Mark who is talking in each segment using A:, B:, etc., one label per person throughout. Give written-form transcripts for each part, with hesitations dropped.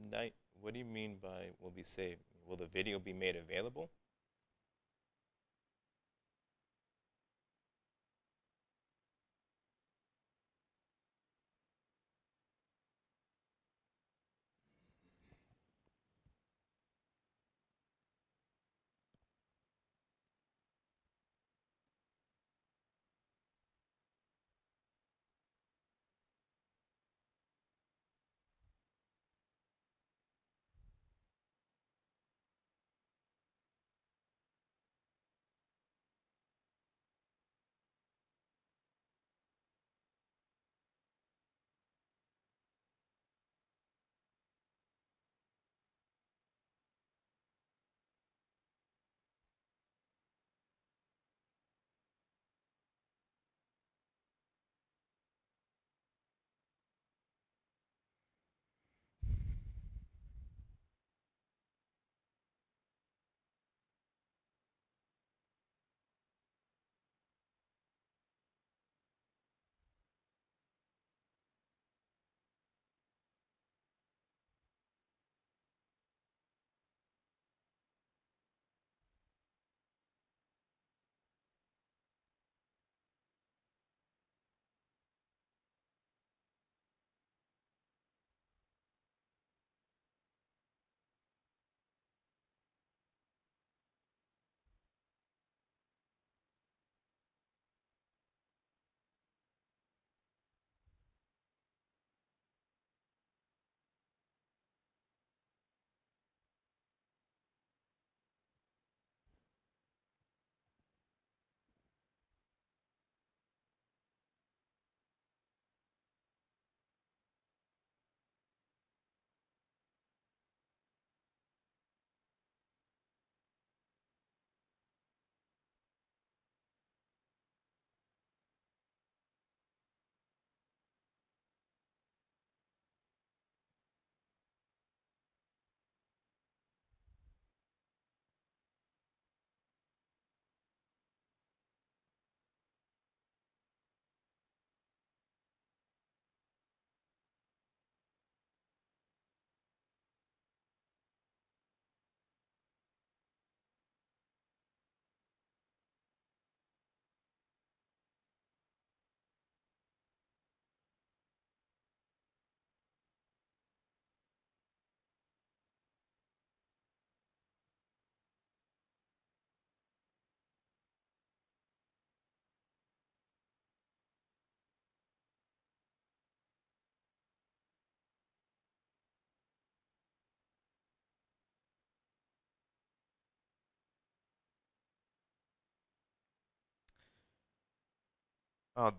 A: midnight. What do you mean by will be saved? Will the video be made available?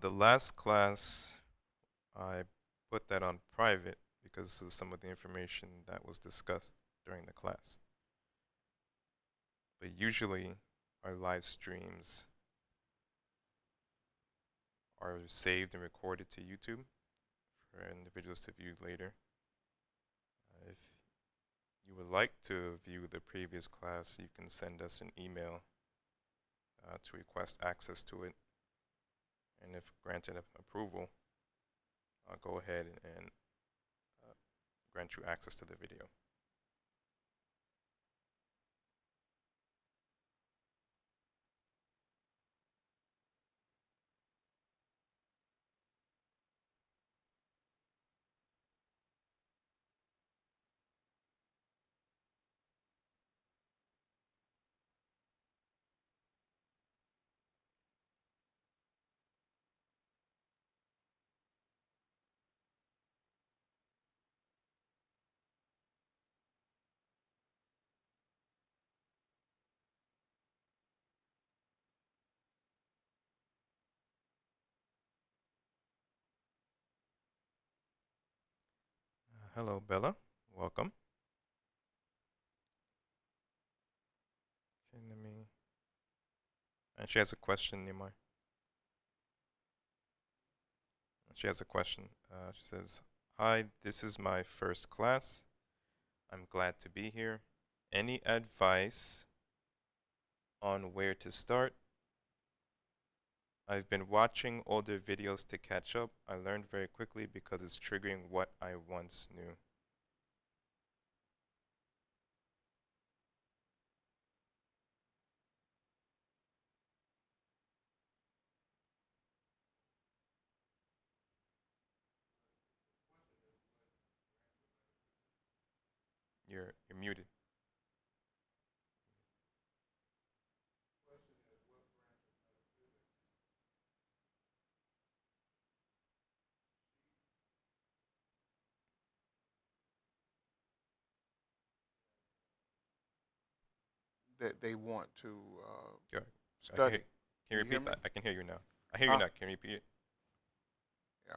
A: The last class, I put that on private because of some of the information that was discussed during the class. But usually, our live streams are saved and recorded to YouTube for individuals to view later. If you would like to view the previous class, you can send us an email to request access to it. And if granted approval, I'll go ahead and grant you access to the video. Hello, Bella. Welcome. Okay, let me. And she has a question, Nimai. She has a question. She says, "Hi, this is my first class. I'm glad to be here. Any advice on where to start? I've been watching older videos to catch up. I learned very quickly because it's triggering what I once knew." you're muted.
B: that they want to
A: Yeah, I can
B: study.
A: hear, can you
B: Can you hear
A: repeat
B: me?
A: that? I can hear you now. I hear you
B: Huh?
A: now. Can you repeat it?
B: Yeah.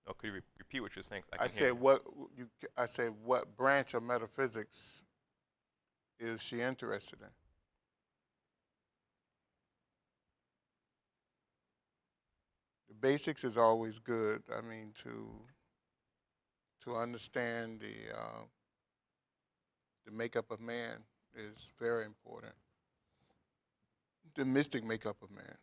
A: No, could you repeat what you're saying? 'Cause I
B: I
A: can hear
B: said
A: you.
B: what you. I said what branch of metaphysics is she interested in? The basics is always good. I mean to understand the makeup of man is very important. The mystic makeup of man.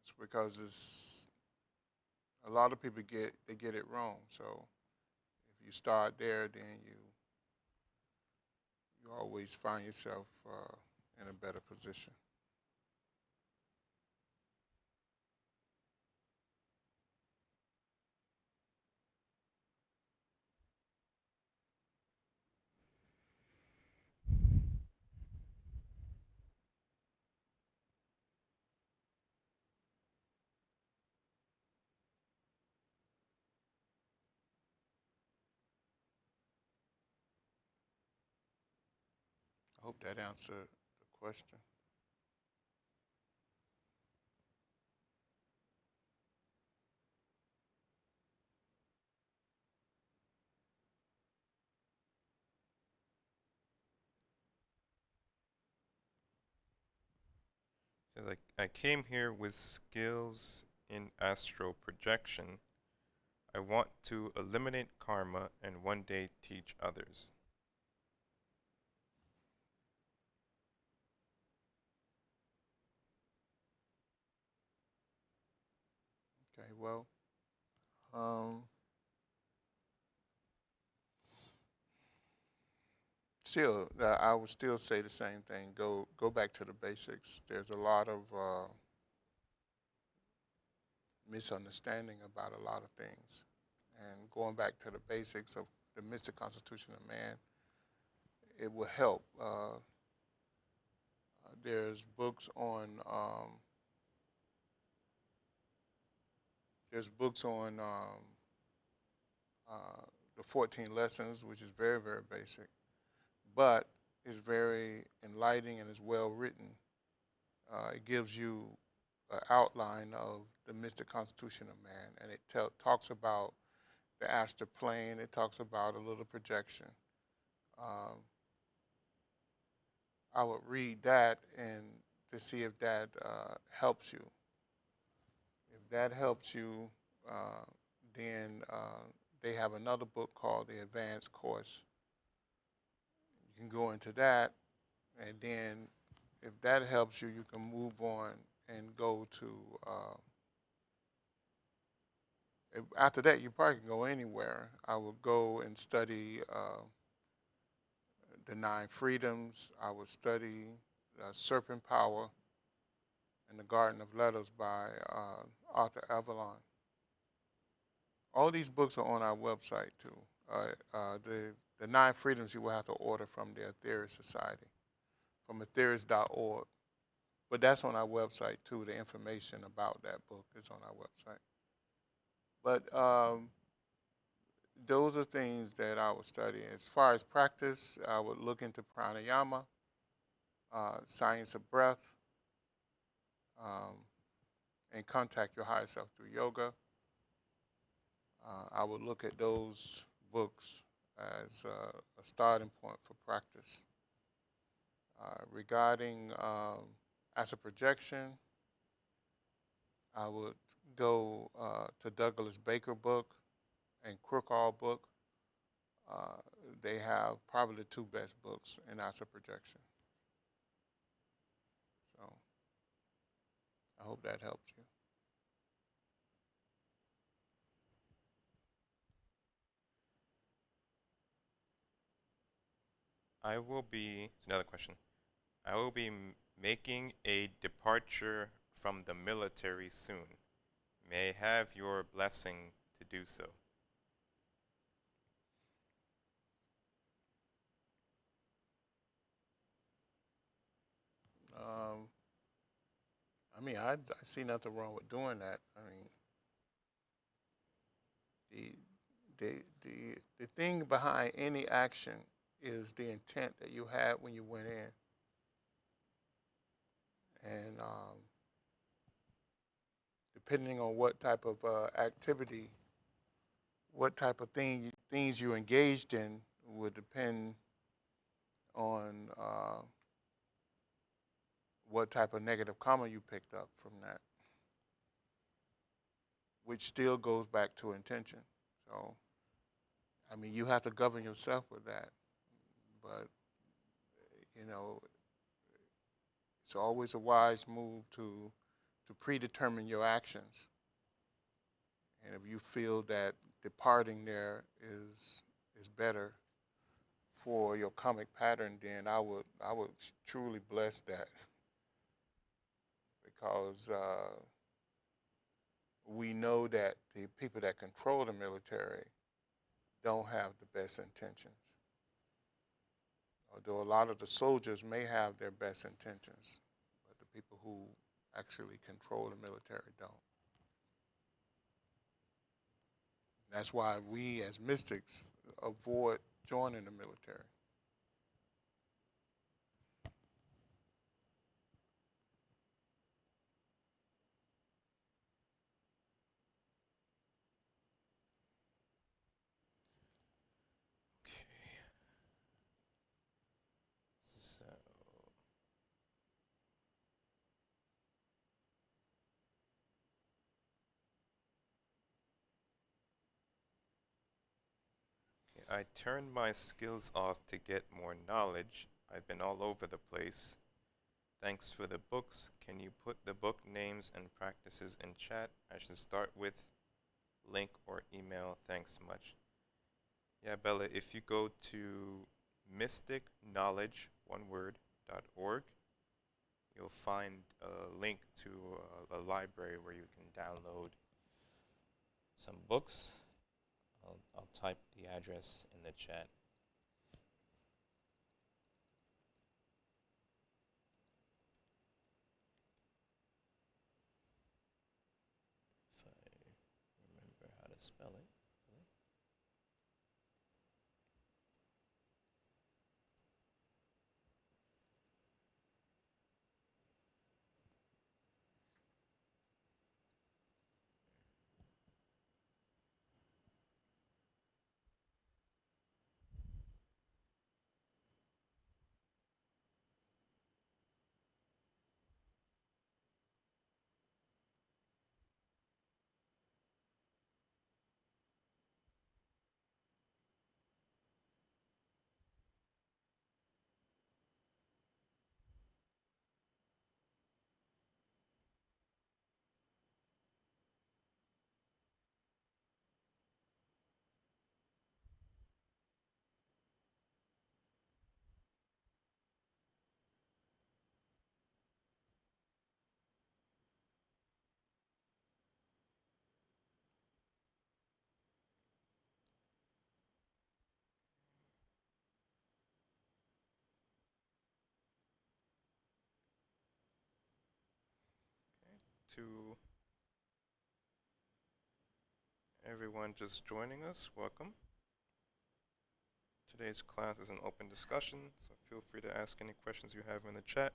B: It's because it's a lot of people get it wrong. So if you start there, then you always find yourself in a better position. I hope that answered the question.
A: So like, I came here with skills in astral projection. I want to eliminate karma and one day teach others.
B: Okay, well, um, still, I would still say the same thing. Go back to the basics. There's a lot of misunderstanding about a lot of things, and going back to the basics of the mystic constitution of man, it will help. There's books on there's books on uh, the 14 lessons, which is very very basic, but it's very enlightening and it's well written. It gives you an outline of the mystic constitution of man, and it talks about the astral plane. It talks about a little projection. Um, I would read that and to see if that helps you. If that helps you, then they have another book called the Advanced Course. You can go into that, and then if that helps you, you can move on and go to. After that, you probably can go anywhere. I would go and study the Nine Freedoms. I would study Serpent Power and the Garden of Letters by Arthur Avalon. All these books are on our website too. The Nine Freedoms you will have to order from the Aetherius Society, from aetherius.org. But that's on our website too. The information about that book is on our website. But those are things that I would study. As far as practice, I would look into pranayama, science of breath, um, and contact your higher self through yoga. I would look at those books as a starting point for practice. Regarding astral projection, I would go to Douglas Baker book and Crookall book. Uh, they have probably the two best books in astral projection. So I hope that helps you.
A: It's another question. I will be making a departure from the military soon. May I have your blessing to do so?
B: Um, I mean, I see nothing wrong with doing that. I mean, the the thing behind any action is the intent that you had when you went in, and depending on what type of activity, what type of things you engaged in, would depend on what type of negative karma you picked up from that, which still goes back to intention. So, I mean, you have to govern yourself with that. But, you know, it's always a wise move to predetermine your actions. And if you feel that departing there is better for your karmic pattern, then I would truly bless that because we know that the people that control the military don't have the best intentions. Although a lot of the soldiers may have their best intentions, but the people who actually control the military don't. That's why we as mystics avoid joining the military.
A: Okay. So, I turned my skills off to get more knowledge. I've been all over the place. Thanks for the books. Can you put the book names and practices in chat? I should start with link or email. Thanks much. Yeah, Bella, if you go to mysticknowledge, one word, .org, you'll find a link to a library where you can download some books. I'll type the address in the chat. If I remember how to spell it. To everyone just joining us, welcome. Today's class is an open discussion, so feel free to ask any questions you have in the chat.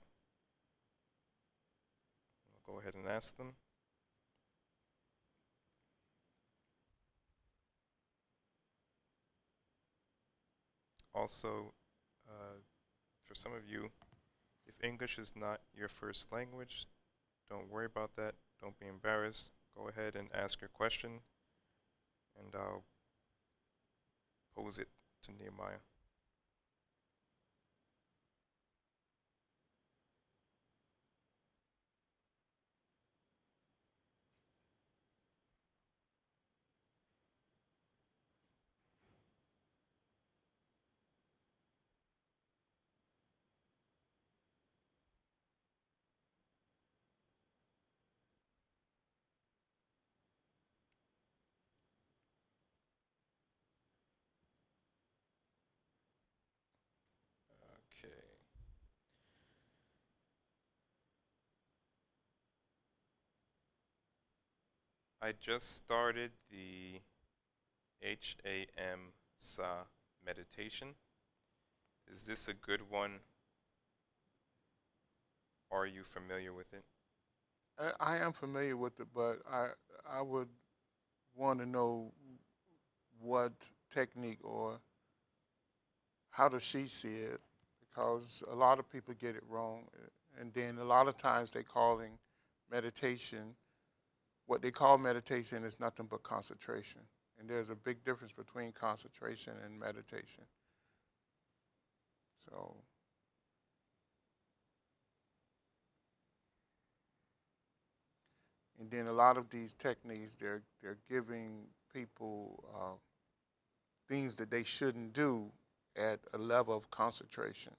A: I'll go ahead and ask them. Also, for some of you, if English is not your first language, don't worry about that. Don't be embarrassed. Go ahead and ask your question, and I'll pose it to Nehemiah. I just started the HAM Sa meditation. Is this a good one? Are you familiar with it?
B: I am familiar with it, but I would want to know what technique or how does she see it, because a lot of people get it wrong, and then a lot of times they calling meditation what they call meditation is nothing but concentration, and there's a big difference between concentration and meditation. So, and then a lot of these techniques they're giving people things that they shouldn't do at a level of concentration.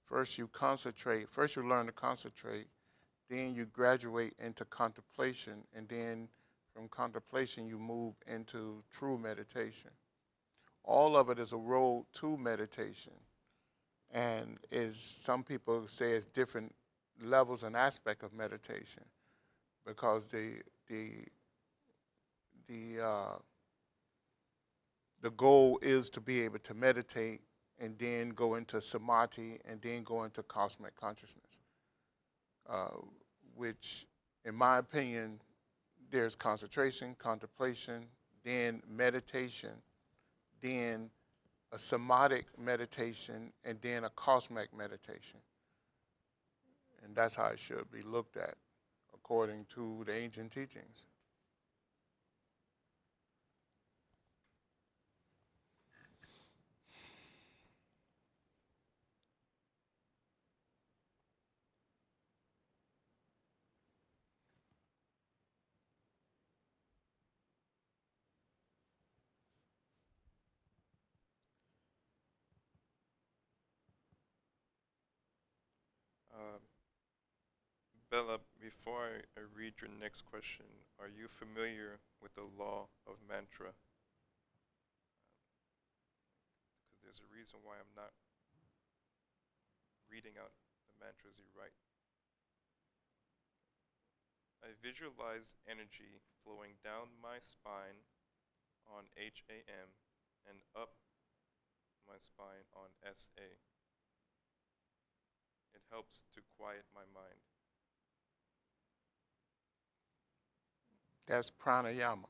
B: First, you concentrate. First, you learn to concentrate. Then you graduate into contemplation, and then from contemplation you move into true meditation. All of it is a road to meditation, and is some people say it's different levels and aspect of meditation because the the uh, the goal is to be able to meditate and then go into samadhi and then go into cosmic consciousness, uh, which, in my opinion, there's concentration, contemplation, then meditation, then a somatic meditation, and then a cosmic meditation. And that's how it should be looked at according to the ancient teachings.
A: Uh, Bella, before I read your next question, are you familiar with the law of mantra? Because there's a reason why I'm not reading out the mantras you write. I visualize energy flowing down my spine on HAM and up my spine on SA. It helps to quiet my mind.
B: That's pranayama.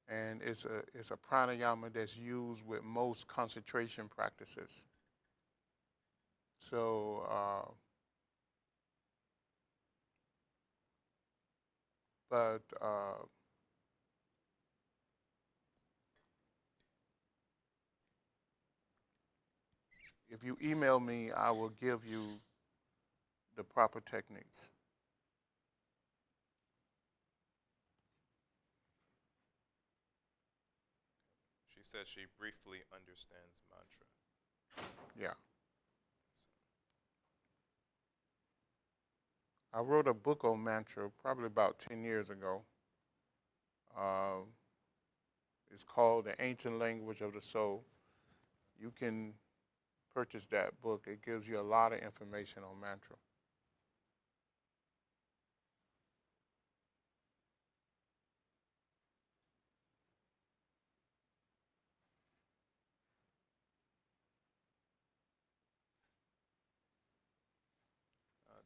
B: And it's a pranayama that's used with most concentration practices. So, but if you email me, I will give you the proper techniques.
A: She says she briefly understands mantra.
B: Yeah. I wrote a book on mantra probably about 10 years ago. Uh, it's called The Ancient Language of the Soul. You can purchase that book. It gives you a lot of information on mantra.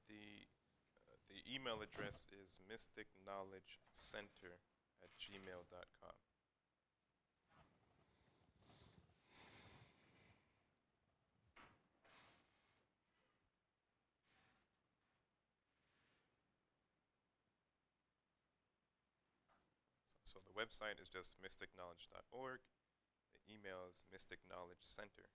A: The email address is mysticknowledgecenter@gmail.com. So the website is just mystickknowledge.org. The email is mystickknowledgecenter@gmail.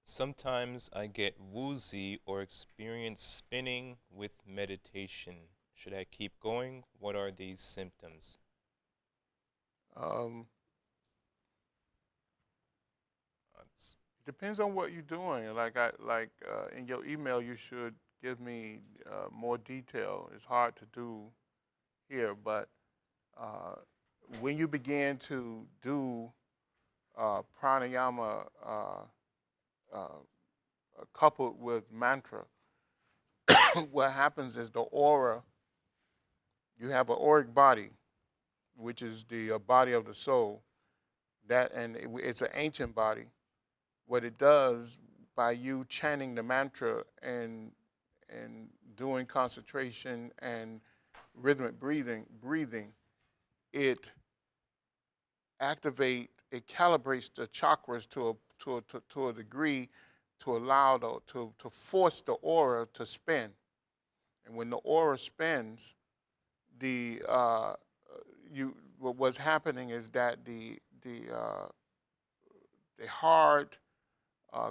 A: Sometimes I get woozy or experience spinning with meditation. Should I keep going? What are these symptoms?
B: Um,
A: That's-
B: it depends on what you're doing. In your email, you should give me more detail. It's hard to do here, but uh, when you begin to do pranayama coupled with mantra, what happens is the aura. You have an auric body, which is the body of the soul. It's an ancient body. What it does by you chanting the mantra and doing concentration and rhythmic breathing, it it calibrates the chakras to a degree to allow to force the aura to spin. And when the aura spins, the you what's happening is that the hard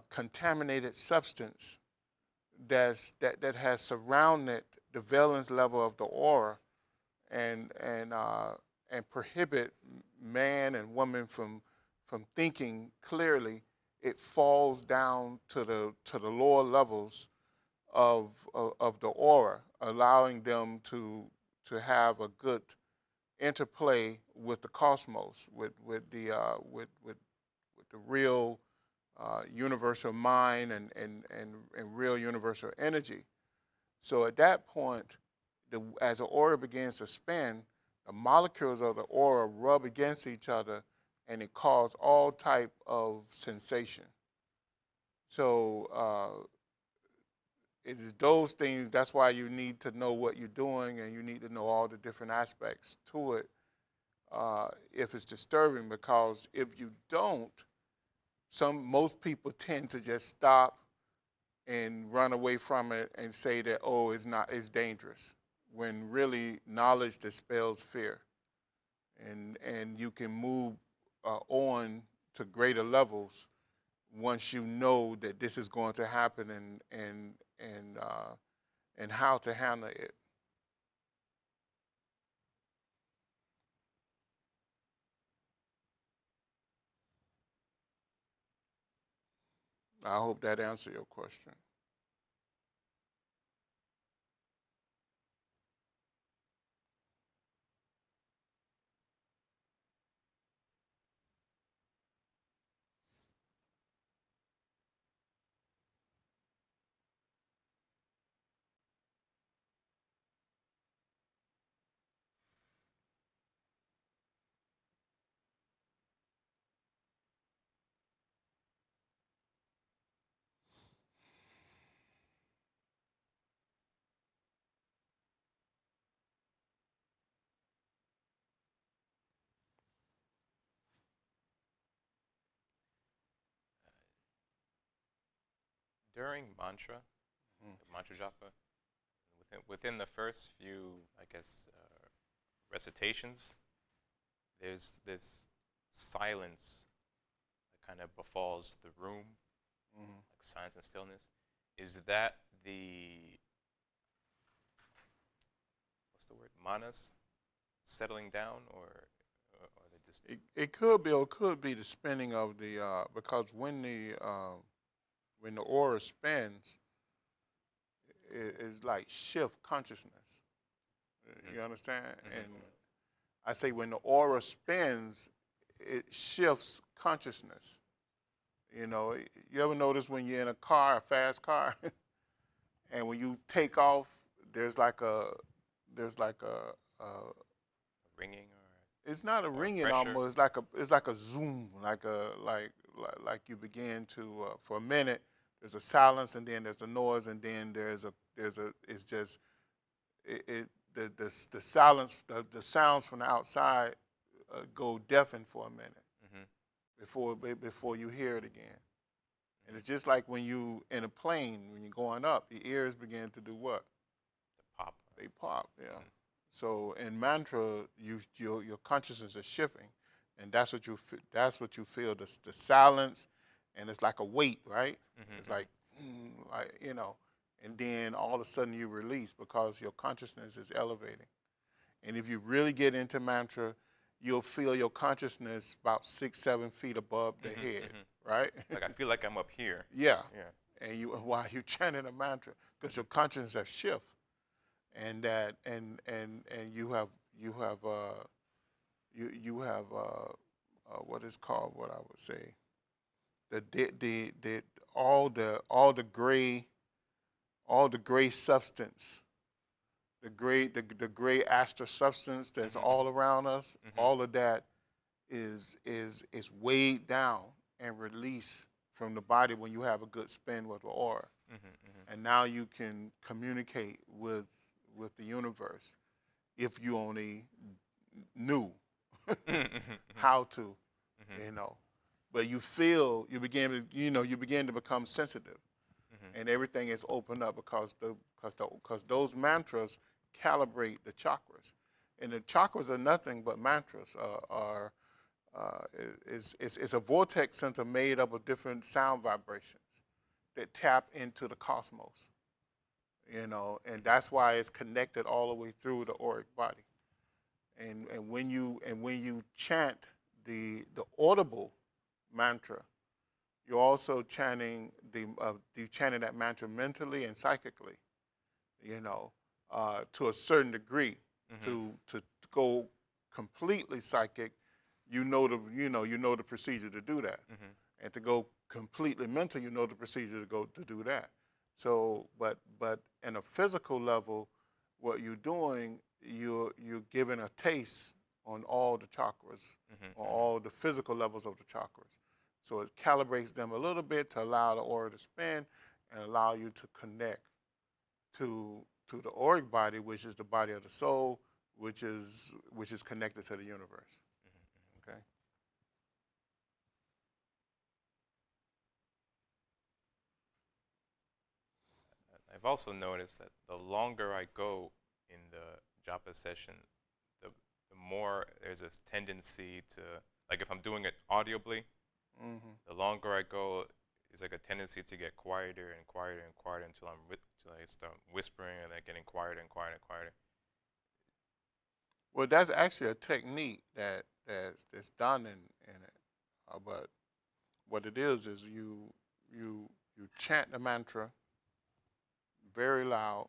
B: contaminated substance that has surrounded the valence level of the aura and and uh, and prohibit man and woman from thinking clearly, it falls down to the lower levels of the aura, allowing them to have a good interplay with the cosmos, with the real universal mind and real universal energy. So at that point, as the aura begins to spin, the molecules of the aura rub against each other, and it causes all type of sensation. So it is those things. That's why you need to know what you're doing, and you need to know all the different aspects to it. If it's disturbing, because if you don't, most people tend to just stop and run away from it and say that, oh, it's dangerous, when really knowledge dispels fear, and you can move on to greater levels once you know that this is going to happen, and how to handle it. I hope that answered your question.
A: During mantra japa, within the first few, I guess, recitations, there's this silence that kind of befalls the room,
B: Mm-hmm.
A: like silence and stillness. Is that the, what's the word, manas settling down, or they just?
B: It could be, or it could be the spinning of the because when the aura spins, it's like shift consciousness.
A: Mm-hmm.
B: You understand?
A: Mm-hmm.
B: And I say when the aura spins, it shifts consciousness. You know, you ever notice when you're in a car, a fast car, and when you take off, there's like a there's like a
A: Ringing
B: it's not a
A: or
B: ringing
A: pressure.
B: almost. It's like a zoom, like you begin to for a minute. There's a silence, and then there's a noise, and then there's a it's just it the silence the sounds from the outside go deafened for a minute
A: Mm-hmm.
B: before you hear it again. And it's just like when you in a plane when you're going up, the ears begin to do what?
A: The pop.
B: They pop, yeah.
A: Mm-hmm.
B: So in mantra, your consciousness is shifting, and that's what you feel. The silence and it's like a weight, right?
A: Mm-hmm.
B: It's like, and then all of a sudden you release because your consciousness is elevating. And if you really get into mantra, you'll feel your consciousness about 6, 7 feet above the
A: Mm-hmm.
B: head,
A: Mm-hmm.
B: right?
A: Like I feel like I'm up here.
B: Yeah.
A: Yeah.
B: And you while you chanting a mantra, because your consciousness has shift, and that and you have what is called, what I would say, the all the gray substance, the gray astral substance that's
A: Mm-hmm.
B: all around us.
A: Mm-hmm.
B: All of that is weighed down and released from the body when you have a good spin with the aura,
A: Mm-hmm. Mm-hmm.
B: and now you can communicate with the universe if you only knew
A: Mm-hmm.
B: how to,
A: Mm-hmm.
B: you know. But you begin to become sensitive,
A: Mm-hmm.
B: and everything is opened up because those mantras calibrate the chakras, and the chakras are nothing but mantras. Are It's a vortex center made up of different sound vibrations that tap into the cosmos, and that's why it's connected all the way through the auric body. And when you chant the audible mantra, you're also chanting you chanting that mantra mentally and psychically, to a certain degree.
A: Mm-hmm.
B: To go completely psychic, you know the procedure to do that,
A: Mm-hmm.
B: and to go completely mental, you know the procedure to do that. So, but in a physical level, what you're doing, you're giving a taste on all the chakras, on
A: Mm-hmm.
B: all the physical levels of the chakras. So it calibrates them a little bit to allow the aura to spin and allow you to connect to the auric body, which is the body of the soul, which is connected to the universe.
A: Mm-hmm.
B: Okay.
A: I've also noticed that the longer I go in the japa session, the more there's a tendency to, like if I'm doing it audibly,
B: Hmm.
A: the longer I go, it's like a tendency to get quieter and quieter and quieter until I start whispering and then getting quieter and quieter and quieter.
B: Well, that's actually a technique that's done in it. But what it is you chant the mantra very loud,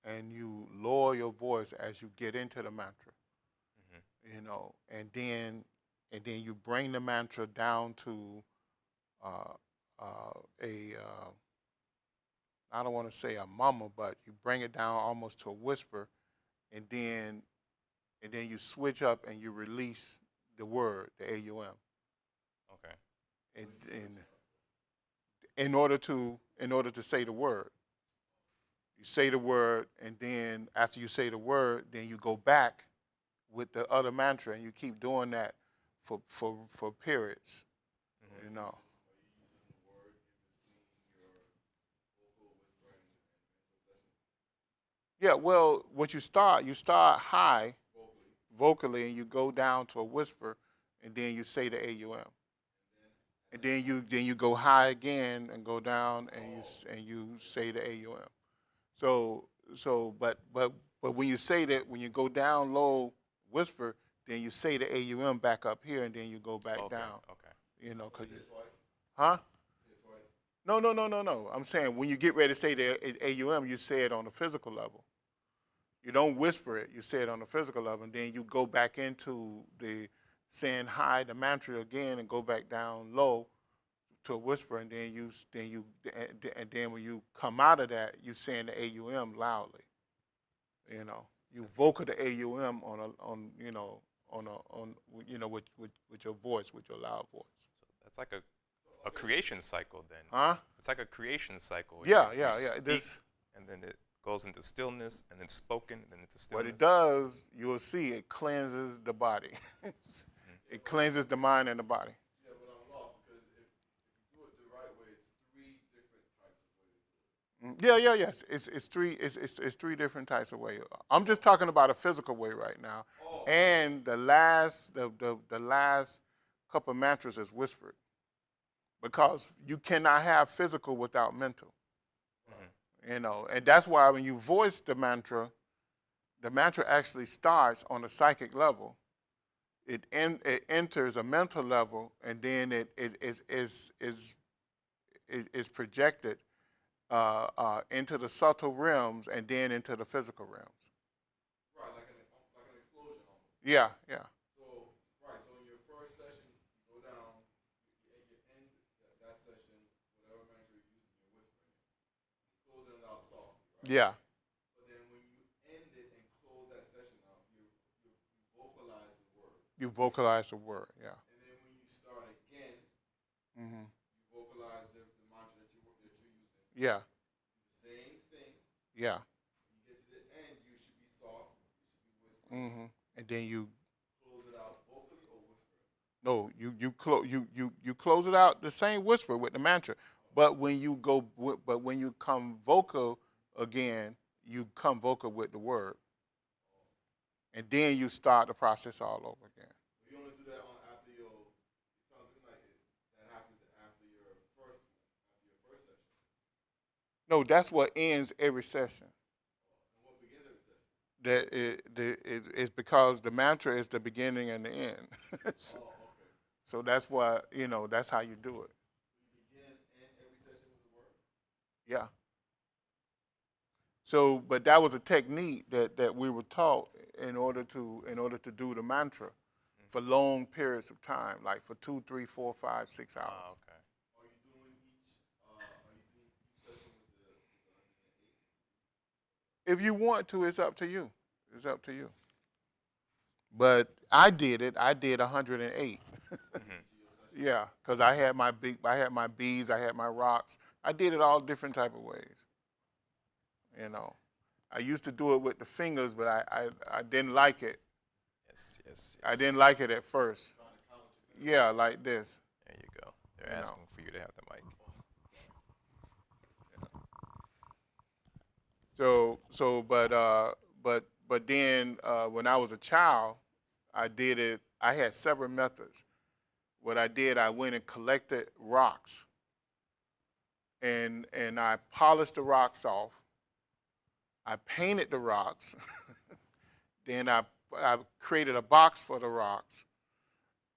B: and you lower your voice as you get into the mantra,
A: Mm-hmm.
B: and then you bring the mantra down to uh, a I don't want to say a mumble, but you bring it down almost to a whisper, and then you switch up and you release the word, the AUM,
A: Okay.
B: and in order to say the word. You say the word, and then after you say the word, then you go back with the other mantra, and you keep doing that for periods.
A: Mm-hmm.
B: You know. Yeah. Well, what you start high vocally, and you go down to a whisper, and then you say the AUM, and then you go high again and go down, and you say the AUM. So but when you say that, when you go down low, whisper, then you say the AUM back up here, and then you go back
A: Okay.
B: down.
A: Okay.
B: Huh? No, no, no, no, no. I'm saying when you get ready to say the AUM, you say it on the physical level. You don't whisper it. You say it on the physical level, and then you go back into the saying high, the mantra again, and go back down low to a whisper, and then when you come out of that, you saying the AUM loudly. You vocal the AUM with your voice, with your loud voice.
A: That's like a creation cycle then.
B: Huh?
A: It's like a creation cycle.
B: Yeah,
A: You
B: yeah, yeah.
A: speak, and then it goes into stillness, and then spoken, and then into
B: What
A: stillness.
B: it does, you'll see it cleanses the body.
A: Mm-hmm.
B: It cleanses the mind and the body. Yeah, yeah, yes. It's three different types of way. I'm just talking about a physical way right now. And the last couple of mantras is whispered. because you cannot have physical without mental.
A: Mm-hmm.
B: And that's why when you voice the mantra actually starts on a psychic level. It enters a mental level, and then it is projected into the subtle realms, and then into the physical realms.
C: Right, like an explosion almost.
B: Yeah, yeah.
C: So right, so in your first session, you go down, you end that session, whatever mantra you're using, you're whispering it, closing it out softly, right?
B: Yeah.
C: But then when you end it and close that session out, you vocalize the word.
B: You vocalize the word. Yeah.
C: And then when you start again,
B: Mm-hmm.
C: you vocalize the mantra that you're using.
B: Yeah.
C: Same thing.
B: Yeah.
C: You get to the end, you should be soft. You should be whispering.
B: Mm-hmm. And then you
C: Close it out vocally or whispering.
B: no, you close it out the same whisper with the mantra, but when you come vocal again, you come vocal with the word, and then you start the process all over again.
C: You only do that after your. It sounds like that happens after your first session.
B: No, that's what ends every session.
C: And what begins every session?
B: It's because the mantra is the beginning and the end. so,
C: Oh, okay.
B: so that's why that's how you do it.
C: So you begin and end every session with the word.
B: Yeah. So, but that was a technique that we were taught in order to do the mantra for long periods of time, like for 2, 3, 4, 5, 6 hours.
A: Ah, okay.
C: Are you doing each session with the 108?
B: If you want to, it's up to you. It's up to you. But I did it. I did 108.
A: Mm-hmm.
B: Yeah, because I had my beads, I had my rocks. I did it all different type of ways. I used to do it with the fingers, but I didn't like it.
A: Yes, yes, yes.
B: I didn't like it at first. Yeah, like this.
A: There you go. They're asking for you to have the mic.
B: But then when I was a child, I did it. I had several methods. What I did, I went and collected rocks, and I polished the rocks off. I painted the rocks. Then I created a box for the rocks,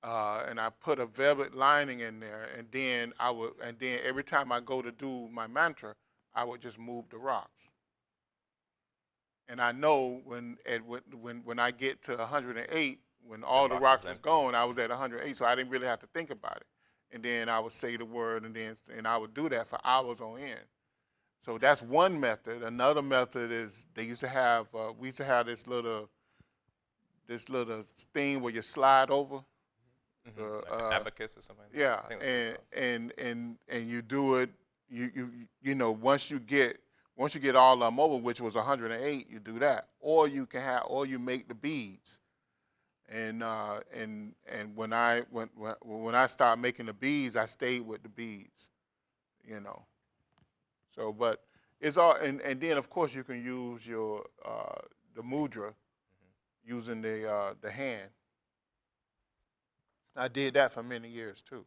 B: and I put a velvet lining in there. And then every time I go to do my mantra, I would just move the rocks. And I know when I get to 108, when all the rocks was gone, I was at 108, so I didn't really have to think about it. And then I would say the word, and I would do that for hours on end. So that's one method. Another method is we used to have this little thing where you slide over.
A: Mm-hmm. Like an abacus or something.
B: Yeah, and you do it. Once you get all of them over, which was 108, you do that, or you make the beads. And when I started making the beads, I stayed with the beads. So, but it's all, and then of course you can use your the mudra, using the hand. I did that for many years too.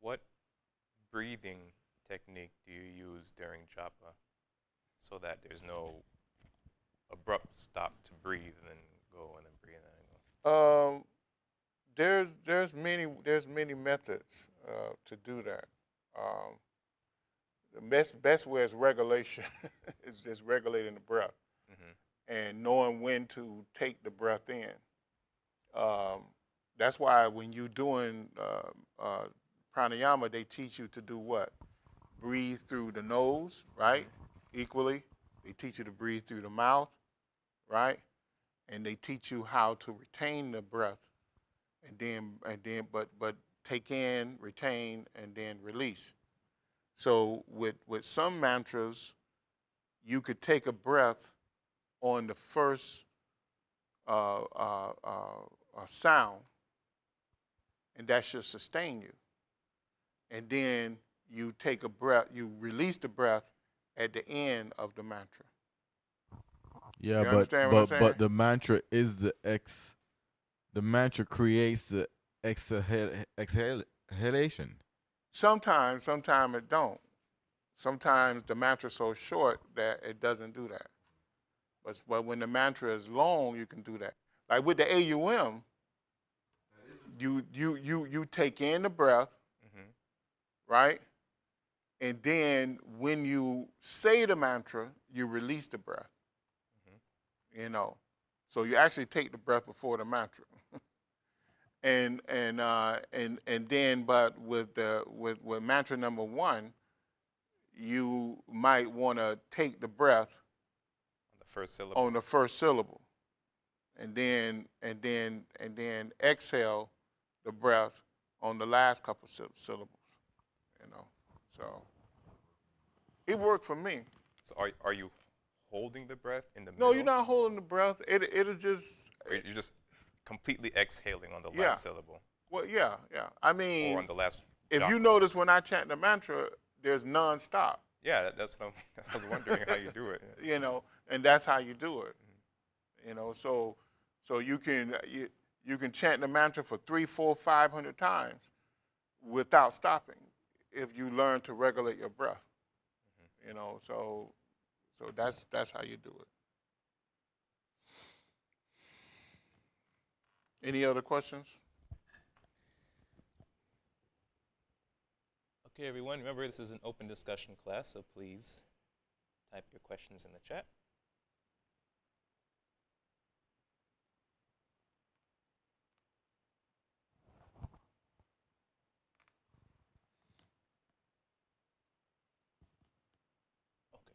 A: What breathing technique do you use during japa so that there's no abrupt stop to breathe and then go and then breathe and then go?
B: There's many methods to do that. The best way is regulation. Is just regulating the breath, and knowing when to take the breath in. That's why when you're doing pranayama, they teach you to do what? Breathe through the nose, right? Equally. They teach you to breathe through the mouth, right? And they teach you how to retain the breath, but take in, retain, and then release. So with some mantras, you could take a breath on the first sound, and that should sustain you. And then you take a breath, you release the breath at the end of the mantra.
D: Yeah,
B: you understand what I'm saying?
D: but the mantra is the the mantra creates the exhalation.
B: Sometimes it don't. Sometimes the mantra is so short that it doesn't do that. But when the mantra is long, you can do that. Like with the AUM, you take in the breath,
A: Mm-hmm.
B: right? And then when you say the mantra, you release the breath.
A: Mm-hmm.
B: You know, so you actually take the breath before the mantra. and then, but with mantra number one, you might want to take the breath
A: On the first syllable.
B: on the first syllable, and then exhale the breath on the last couple syllables. You know, so it worked for me.
A: So are you holding the breath in the
B: No,
A: middle?
B: you're not holding the breath. It'll just
A: Or you're just completely exhaling on the
B: yeah.
A: last syllable?
B: Well, yeah. I
A: Or
B: mean,
A: on the last
B: if you
A: chakra?
B: notice when I chant the mantra, there's non-stop.
A: Yeah, that's what I was wondering how you do it. Yeah.
B: You know, and that's how you do it.
A: Mm-hmm.
B: You know, so you can chant the mantra for 300, 400, 500 times without stopping if you learn to regulate your breath.
A: Mm-hmm.
B: You know, so that's how you do it. Any other questions?
A: Okay, everyone, remember this is an open discussion class, so please type your questions in the chat. Okay.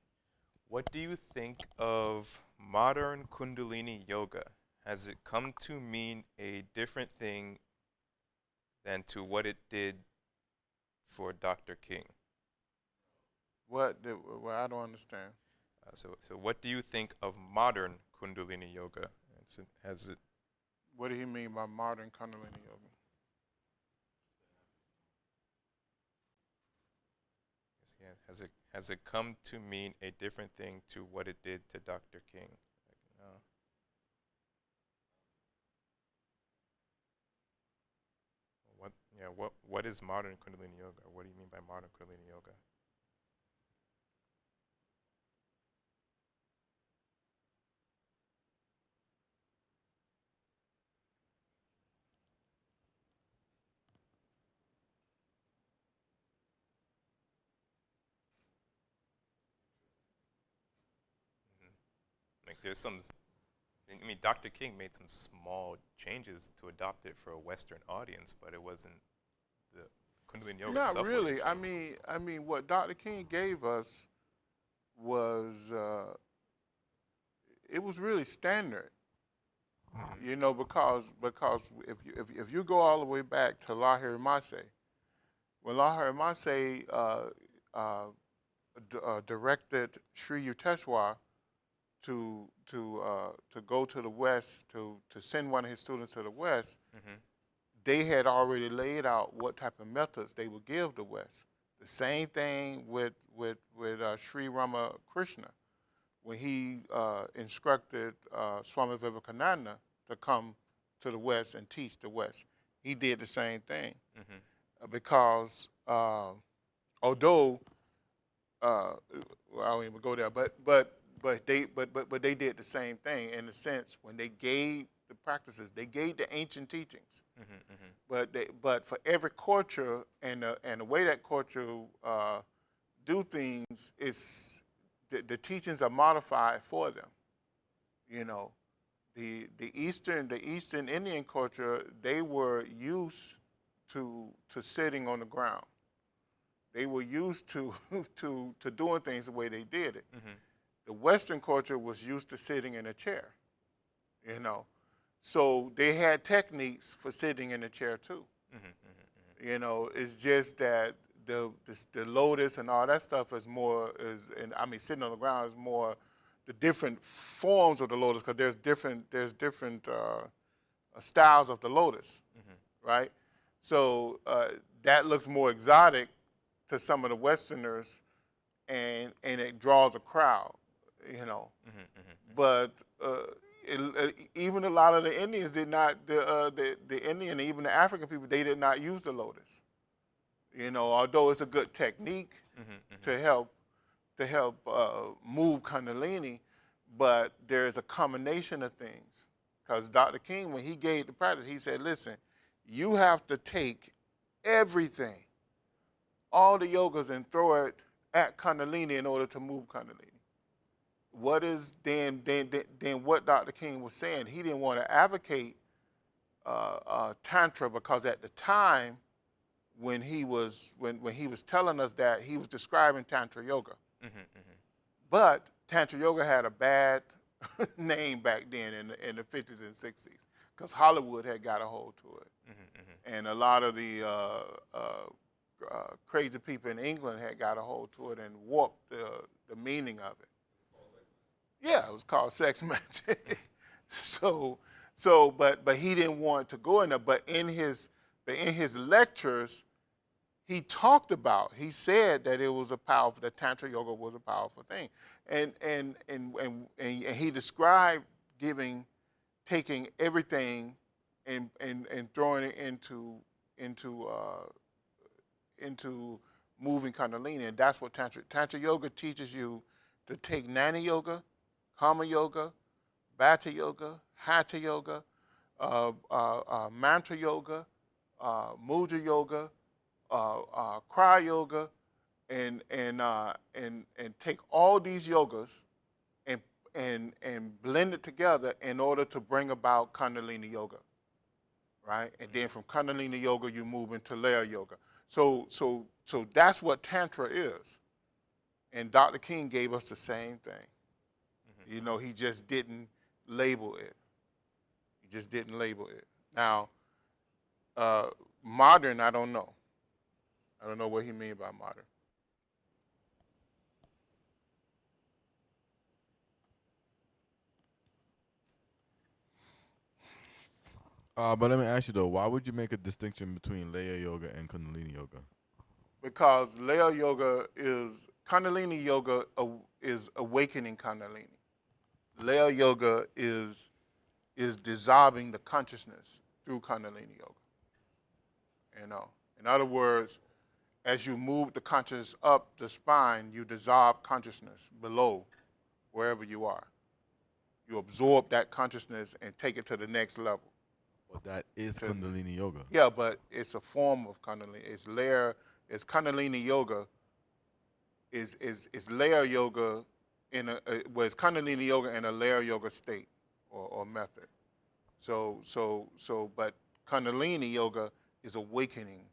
A: What do you think of modern Kundalini yoga? Has it come to mean a different thing than to what it did for Dr. King?
B: Well, I don't understand.
A: So what do you think of modern Kundalini yoga? Has it
B: What do you mean by modern Kundalini yoga?
A: yeah, has it come to mean a different thing to what it did to Dr. King? No. What is modern Kundalini yoga? What do you mean by modern Kundalini yoga? Hmm. Like there's some I mean, Dr. King made some small changes to adopt it for a Western audience, but it wasn't the Kundalini yoga
B: Not
A: itself wasn't
B: really.
A: changed.
B: I mean, what Dr. King gave us was it was really standard.
A: Mm-hmm.
B: You know, because if you go all the way back to Lahiri Mase, when Lahiri Mase directed Sri Yukteswar to go to the West to send one of his students to the West,
A: Mm-hmm.
B: they had already laid out what type of methods they would give the West. The same thing with Sri Ramakrishna when he instructed Swami Vivekananda to come to the West and teach the West. He did the same thing
A: Mm-hmm.
B: because although well, I don't even go there, but they did the same thing in the sense when they gave the practices, they gave the ancient teachings.
A: Mm-hmm. Mm-hmm.
B: But for every culture and the way that culture do things is the teachings are modified for them. You know, the Eastern Indian culture, they were used to sitting on the ground. They were used to to doing things the way they did it.
A: Mm-hmm.
B: The Western culture was used to sitting in a chair. You know, so they had techniques for sitting in a chair too.
A: Mm-hmm. Mm-hmm.
B: You know, it's just that the lotus and all that stuff is more and I mean sitting on the ground is more the different forms of the lotus because there's different styles of the lotus,
A: Mm-hmm.
B: right? So that looks more exotic to some of the Westerners, and it draws a crowd, you know.
A: Mm-hmm. Mm-hmm.
B: But even the lot of the Indians did not, the Indian, even the African people, they did not use the lotus. Although it's a good technique to help move Kundalini, but there's a combination of things. Because Dr. King, when he gave the practice, he said, listen, you have to take everything, all the yogas, and throw it at Kundalini in order to move Kundalini. What is then what Dr. King was saying? He didn't want to advocate Tantra, because at the time when he was telling us that, he was describing Tantra Yoga. But Tantra Yoga had a bad name back then in the 50s and 60s, because Hollywood had got a hold to it. And a lot of the crazy people in England had got a hold to it and warped the meaning of it. Yeah, it was called sex magic. But he didn't want to go in there. But in his lectures, he said that it was that Tantra Yoga was a powerful thing, and he described taking everything and throwing it into moving Kundalini, and that's what Tantra Yoga teaches you, to take Jnana Yoga, Karma Yoga, Bhatha Yoga, Hatha Yoga, Mantra Yoga, Mudra Yoga, Cry Yoga, and take all these yogas and blend it together in order to bring about Kundalini Yoga, right? And then from Kundalini Yoga, you move into Layer Yoga. So that's what Tantra is. And Dr. King gave us the same thing. He just didn't label it. Now, modern, I don't know. I don't know what he means by modern.
D: But let me ask you though, why would you make a distinction between Laya Yoga and Kundalini Yoga?
B: Because Laya Yoga is Kundalini Yoga is awakening Kundalini. Laya Yoga is dissolving the consciousness through Kundalini Yoga. In other words, as you move the consciousness up the spine, you dissolve consciousness below, wherever you are. You absorb that consciousness and take it to the next level.
D: Well, that is Kundalini Yoga.
B: Yeah, but it's a form of Kundalini. It's Kundalini Yoga. Is layer yoga it's Kundalini Yoga in a layer yoga state or method. But Kundalini Yoga is awakening.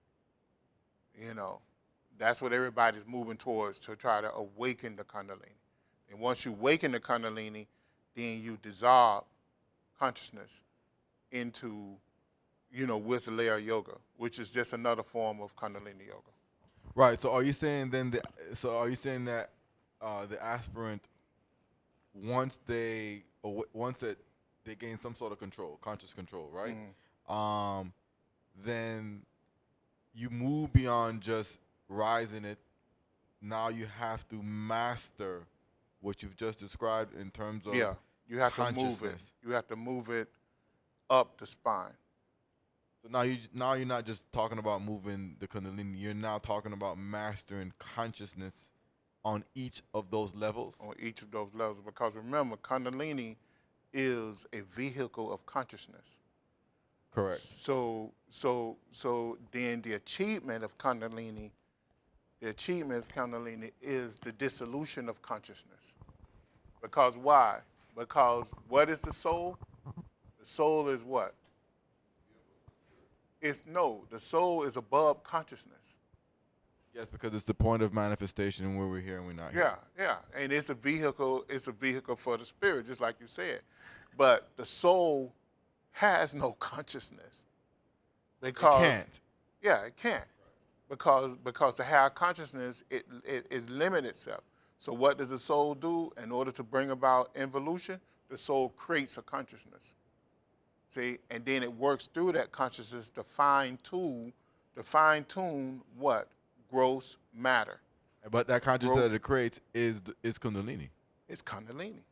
B: That's what everybody's moving towards, to try to awaken the Kundalini. And once you awaken the Kundalini, then you dissolve consciousness into, with layer yoga, which is just another form of Kundalini Yoga.
D: Right. So are you saying that the aspirant, once that they gain some sort of control, conscious control, right?
B: Mm-hmm.
D: Then you move beyond just rising it. Now you have to master what you've just described in terms of
B: you have to move it. You have to move it up the spine.
D: So now you're not just talking about moving the Kundalini. You're now talking about mastering consciousness on each of those levels.
B: On each of those levels, because remember, Kundalini is a vehicle of consciousness.
D: Correct.
B: So then the achievement of Kundalini is the dissolution of consciousness. Because why? Because what is the soul? The soul is what? The soul is above consciousness.
D: Yes, because it's the point of manifestation where we're here and we're not here.
B: Yeah. And it's a vehicle for the spirit, just like you said. But the soul has no consciousness. Because
D: it can't.
B: Yeah, it can't. Because to have consciousness, it limits itself. So what does the soul do? In order to bring about involution, the soul creates a consciousness. See, and then it works through that consciousness to fine tune what? Gross matter.
D: But that consciousness that it creates is Kundalini.
B: It's Kundalini.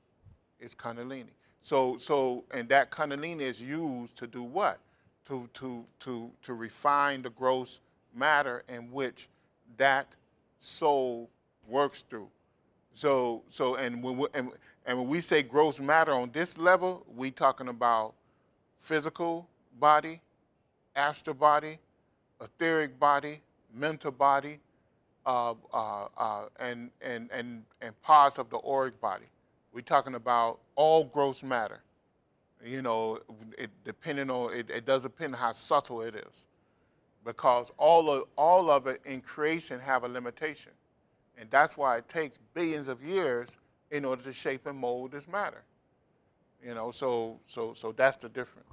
B: And that kundalini is used to do what? To refine the gross matter in which that soul works through. And when we say gross matter on this level, we talking about physical body, astral body, etheric body, mental body, and parts of the auric body. We're talking about all gross matter. You know, it does depend on how subtle it is, because all of it in creation have a limitation, and that's why it takes billions of years in order to shape and mold this matter. You know, so that's the difference.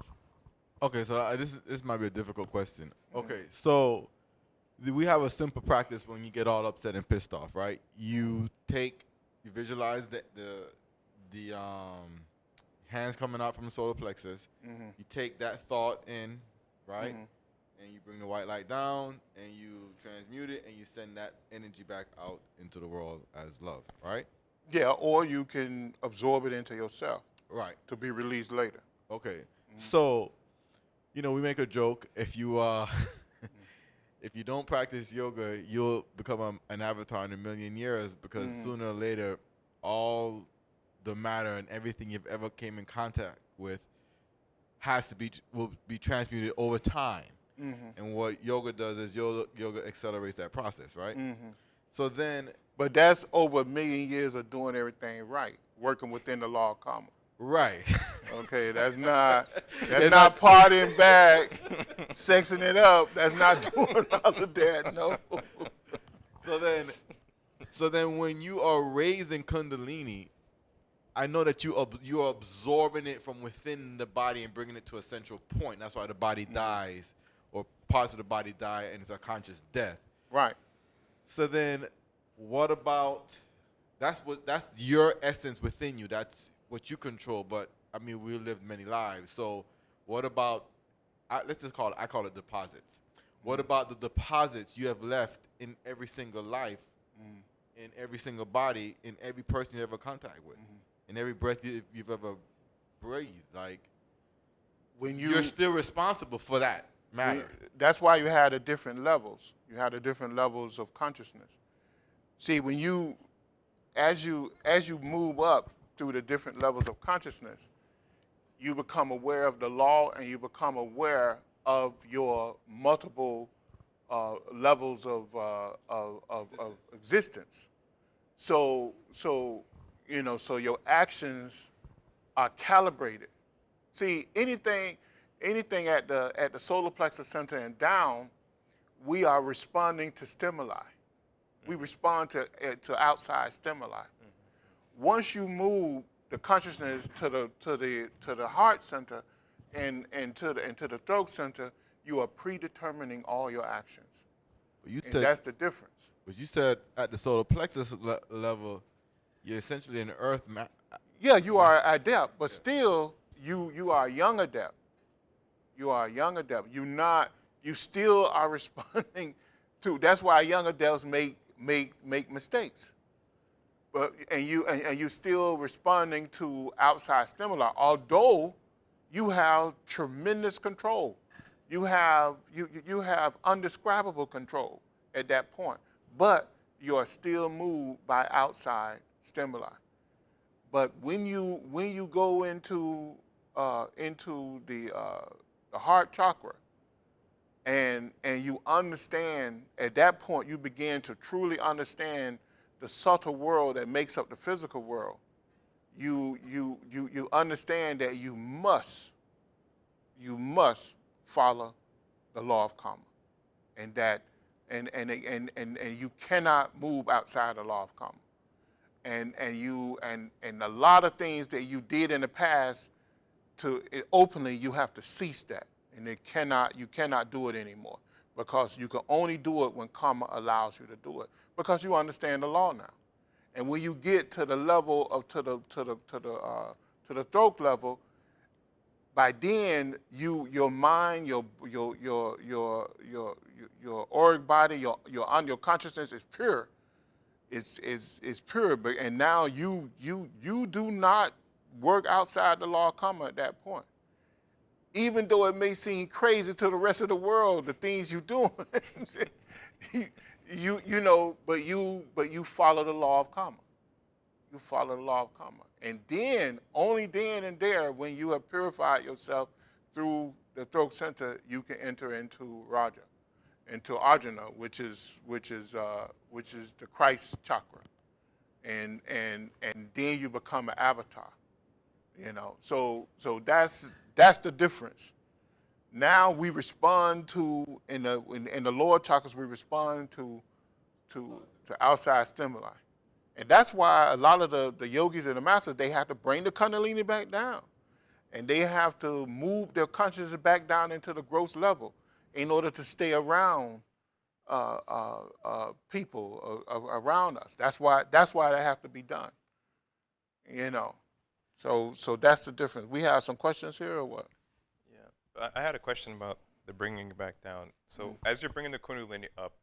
D: Okay, so this might be a difficult question. Okay, so we have a simple practice when you get all upset and pissed off, right? You visualize the hands coming out from the solar plexus.
B: Mm-hmm.
D: You take that thought in, right?
B: Mm-hmm.
D: And you bring the white light down and you transmute it and you send that energy back out into the world as love, right?
B: Yeah, or you can absorb it into yourself
D: Right.
B: to be released later.
D: Okay. So, we make a joke. If you if you don't practice yoga, you'll become an avatar in a million years, because sooner or later, all the matter and everything you've ever came in contact with will be transmuted over time. And what yoga does is yoga accelerates that process, right? So then,
B: But that's over a million years of doing everything right, working within the law of karma.
D: right.
B: Okay, that's not partying back, sexing it up. That's not doing all of that. No.
D: So then, when you are raising Kundalini, I know that you're absorbing it from within the body and bringing it to a central point. That's why the body dies, or parts of the body die, and it's a conscious death.
B: Right.
D: So then, what about that's your essence within you. That's what you control. But I mean, we lived many lives. So what about let's just I call it deposits. What about the deposits you have left in every single life, in every single body, in every person you ever contact with, in every breath you've ever breathed? Like,
B: when
D: you're still responsible for that matter.
B: That's why you had the different levels. You had the different levels of consciousness. See, as you move up through the different levels of consciousness, you become aware of the law, and you become aware of your multiple levels of existence. So your actions are calibrated. See, anything at the solar plexus center and down, we are responding to stimuli. We respond to outside stimuli. Once you move the consciousness to the heart center and to the throat center, you are predetermining all your actions. That's the difference.
D: But you said at the solar plexus level, you're essentially an earth.
B: Yeah, you are adept, but still, you are a young adept. You are a young adept. You still are responding to. That's why young adepts make mistakes. But you still responding to outside stimuli. Although you have tremendous control, you have undescribable control at that point. But you are still moved by outside stimuli. But when you go into the heart chakra, and you understand, at that point you begin to truly understand the subtle world that makes up the physical world. You understand that you must follow the law of karma, and that and you cannot move outside the law of karma. And a lot of things that you did in the past, openly, you have to cease that, and you cannot do it anymore, because you can only do it when karma allows you to do it, because you understand the law now. And when you get to the level of to the throat level, by then your mind, your auric body, your consciousness is pure. Is pure, and now you do not work outside the law of karma at that point. Even though it may seem crazy to the rest of the world, the things you're doing, but you follow the law of karma. You follow the law of karma. And then, only then and there, when you have purified yourself through the throat center, you can enter into Raja, into Arjuna, which is the Christ chakra. And then you become an avatar. So that's the difference. Now we respond to in the lower chakras, we respond to outside stimuli. And that's why a lot of the yogis and the masters, they have to bring the kundalini back down. And they have to move their consciousness back down into the gross level in order to stay around people around us. That's why that have to be done. So that's the difference. We have some questions here or what?
A: Yeah, I had a question about the bringing it back down. So as you're bringing the kundalini up,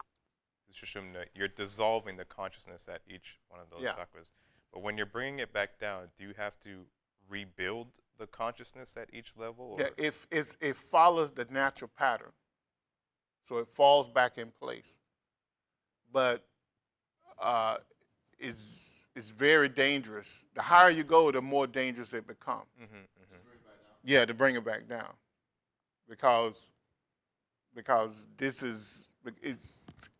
A: the Sushumna, you're dissolving the consciousness at each one of those chakras. But when you're bringing it back down, do you have to rebuild the consciousness at each level? Or?
B: Yeah, it follows the natural pattern. So it falls back in place. But it's very dangerous. The higher you go, the more dangerous it becomes. Yeah, to bring it back down. Because this is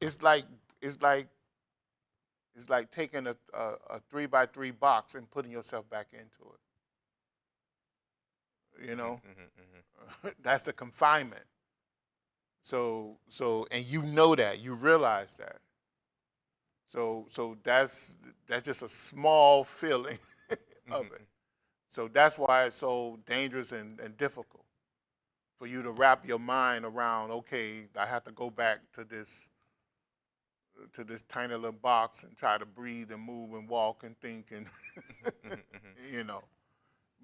B: it's like taking a 3x3 box and putting yourself back into it. That's the confinement. So and you know that, you realize that. So that's just a small feeling of it. So that's why it's so dangerous and difficult for you to wrap your mind around. Okay, I have to go back to this tiny little box and try to breathe and move and walk and think and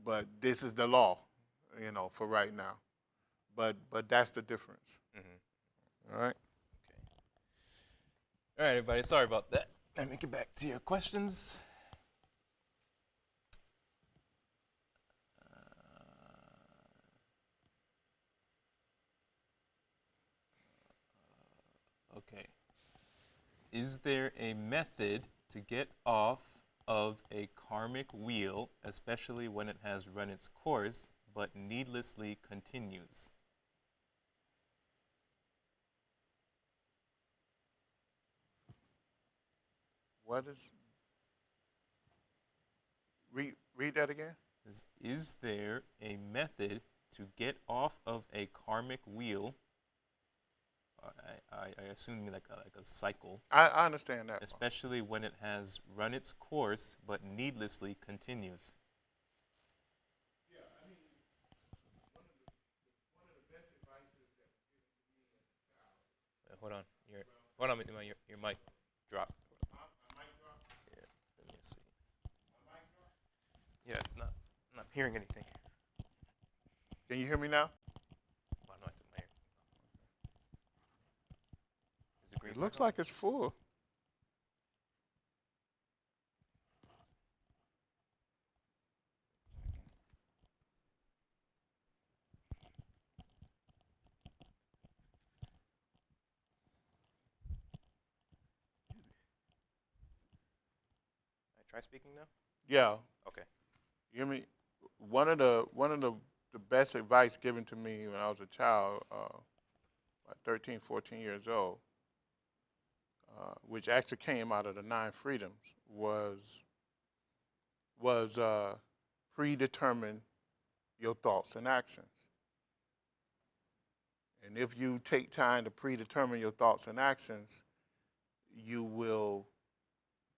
B: But this is the law, for right now. But that's the difference. All right.
A: All right, everybody. Sorry about that. Let me get back to your questions. Okay. Is there a method to get off of a karmic wheel, especially when it has run its course, but needlessly continues?
B: What is? Read that again.
A: Is there a method to get off of a karmic wheel? I assume like a cycle.
B: I understand that.
A: Especially when it has run its course but needlessly continues.
B: Yeah, I mean, one of the best advices that was given to me as a child.
A: Hold on, your mic dropped.
B: My mic dropped.
A: Yeah, let me see.
B: My mic dropped.
A: Yeah, I'm not hearing anything.
B: Can you hear me now?
A: Oh, no, I took my ear. Is the green
B: It looks like it's full.
A: Try speaking now?
B: Yeah.
A: Okay.
B: You hear me? One of the best advice given to me when I was a child, like 13, 14 years old, which actually came out of the 9 freedoms, was predetermine your thoughts and actions. And if you take time to predetermine your thoughts and actions, you will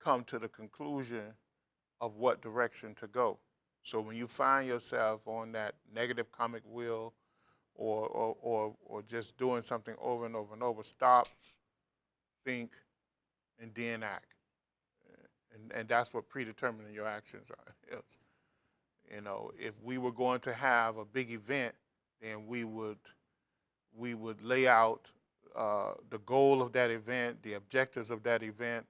B: come to the conclusion of what direction to go. So when you find yourself on that negative karmic wheel or just doing something over and over and over, stop, think, and then act. And that's what predetermining your actions is. If we were going to have a big event, then we would lay out the goal of that event, the objectives of that event,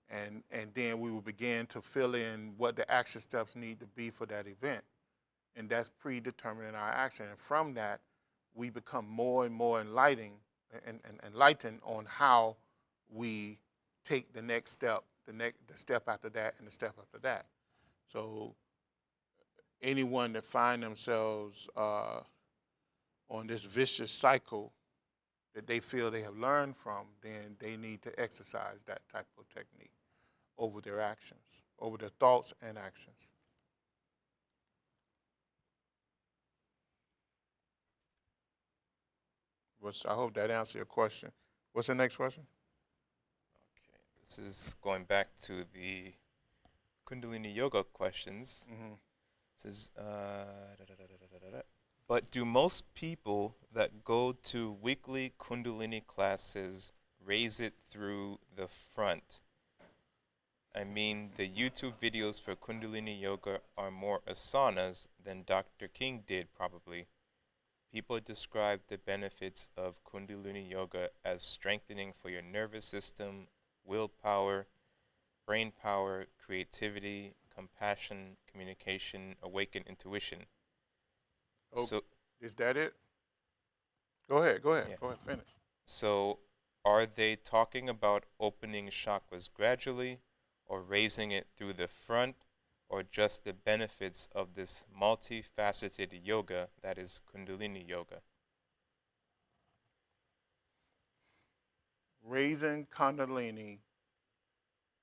B: and then we will begin to fill in what the action steps need to be for that event. And that's predetermining our action. And from that, we become more and more and enlightened on how we take the next step, the step after that, and the step after that. So anyone that find themselves on this vicious cycle that they feel they have learned from, then they need to exercise that type of technique over their actions, over their thoughts and actions. I hope that answers your question. What's the next question?
A: Okay, this is going back to the Kundalini Yoga questions.
B: Mm-hmm.
A: Says, but do most people that go to weekly Kundalini classes raise it through the front? I mean, the YouTube videos for Kundalini Yoga are more asanas than Dr. King did, probably. People describe the benefits of Kundalini Yoga as strengthening for your nervous system, willpower, brain power, creativity, compassion, communication, awakened intuition.
B: Oh,
A: So,
B: is that it? Go ahead.
A: yeah.
B: Go ahead, finish.
A: So, are they talking about opening chakras gradually, or raising it through the front, or just the benefits of this multifaceted yoga that is Kundalini Yoga?
B: Raising Kundalini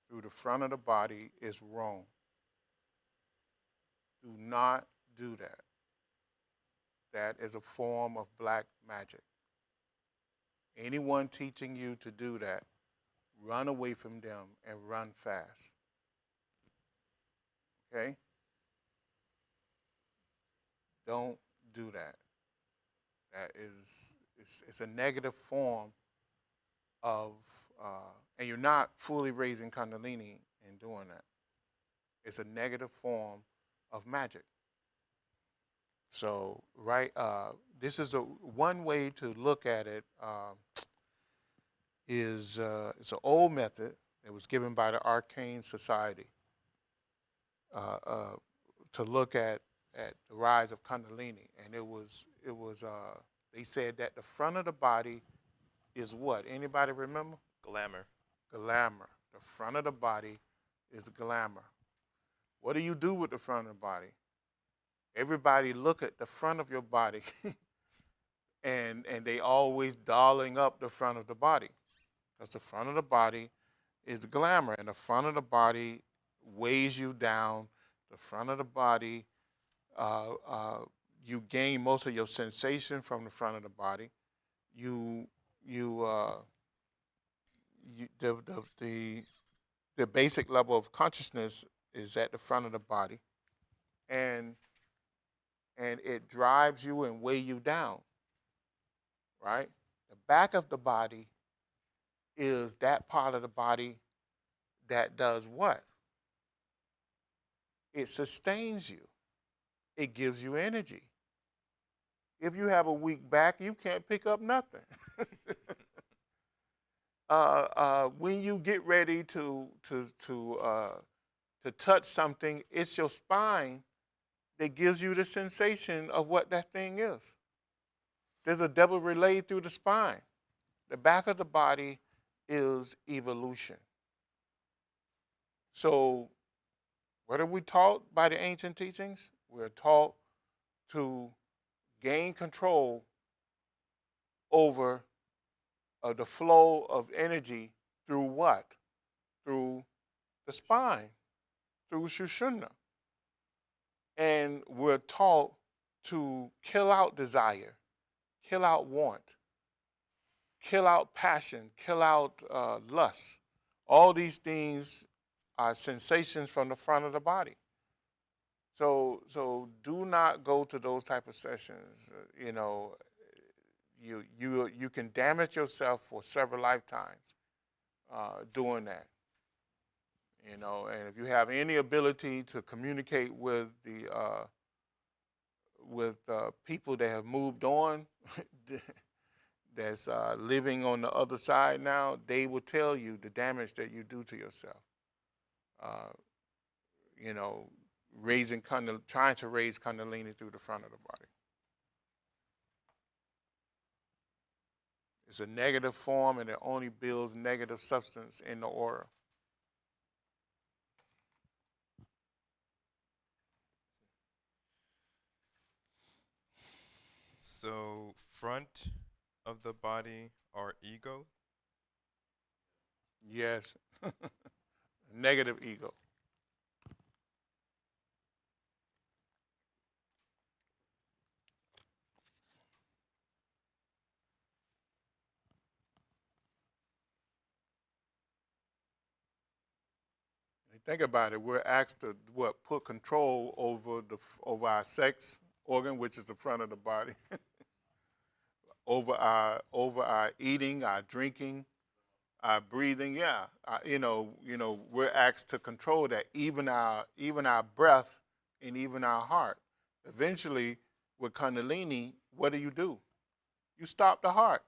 B: through the front of the body is wrong. Do not do that. That is a form of black magic. Anyone teaching you to do that, run away from them and run fast. Okay? Don't do that. That is, it's a negative form of, and you're not fully raising Kundalini in doing that. It's a negative form of magic. So, right, this is one way to look at it. It's an old method. It was given by the Arcane Society to look at the rise of Kundalini, and they said that the front of the body is what? Anybody remember?
A: Glamour.
B: Glamour. The front of the body is glamour. What do you do with the front of the body? Everybody look at the front of your body, and they always dolling up the front of the body, because the front of the body is glamour, and the front of the body weighs you down. The front of the body, you gain most of your sensation from the front of the body. The basic level of consciousness is at the front of the body, and it drives you and weigh you down, right? The back of the body is that part of the body that does what? It sustains you. It gives you energy. If you have a weak back, you can't pick up nothing. When you get ready to touch something, it's your spine that gives you the sensation of what that thing is. There's a double relay through the spine. The back of the body is evolution. So, what are we taught by the ancient teachings? We're taught to gain control over the flow of energy through what? Through the spine, through Shushumna. And we're taught to kill out desire, kill out want, kill out passion, kill out lust. All these things are sensations from the front of the body. So do not go to those type of sessions. You can damage yourself for several lifetimes doing that. And if you have any ability to communicate with the people that have moved on, that's living on the other side now, they will tell you the damage that you do to yourself. uh, you know, trying to raise Kundalini through the front of the body. It's a negative form, and it only builds negative substance in the aura.
A: So front of the body are ego.
B: Yes, negative ego. Think about it. We're asked to put control over our sex organ, which is the front of the body, over our eating, our drinking, our breathing. Yeah, we're asked to control that. Even our breath and even our heart. Eventually, with Kundalini, what do? You stop the heart,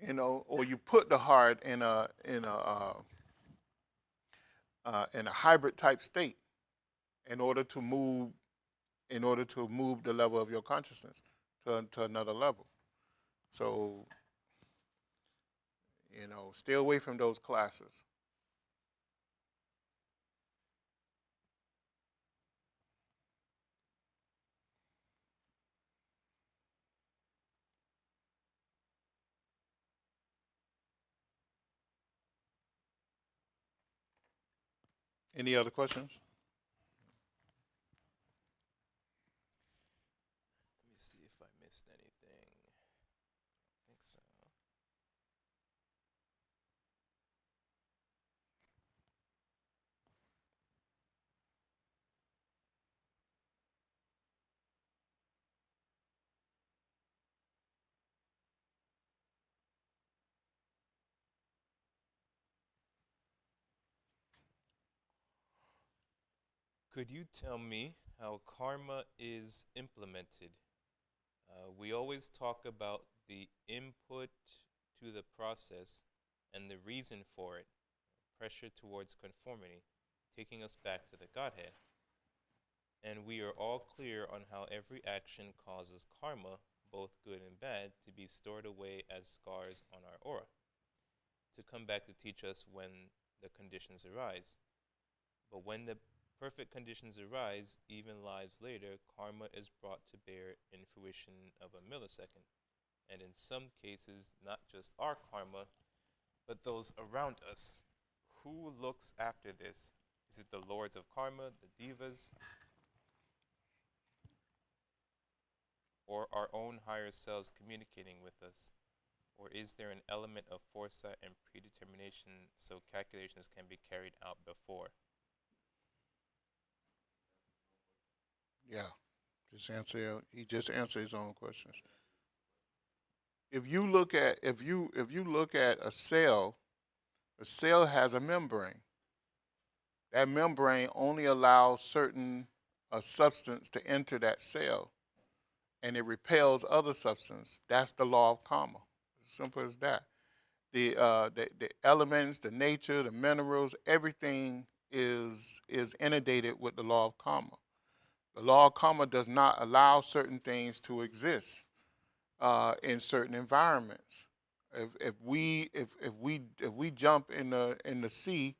B: or you put the heart in a hybrid type state in order to move the level of your consciousness to another level. So, stay away from those classes. Any other questions?
A: Let me see if I missed anything. I think so. Could you tell me how karma is implemented? We always talk about the input to the process and the reason for it, pressure towards conformity, taking us back to the Godhead. And we are all clear on how every action causes karma, both good and bad, to be stored away as scars on our aura, to come back to teach us when the conditions arise. But when the perfect conditions arise, even lives later, karma is brought to bear in fruition of a millisecond. And in some cases, not just our karma, but those around us. Who looks after this? Is it the lords of karma, the devas, or our own higher selves communicating with us? Or is there an element of foresight and predetermination so calculations can be carried out before?
B: Yeah, he just answered his own questions. If you look at a cell has a membrane. That membrane only allows certain substance to enter that cell, and it repels other substance. That's the law of karma. As simple as that. The elements, the nature, the minerals, everything is inundated with the law of karma. The law of karma does not allow certain things to exist in certain environments. If we jump in the sea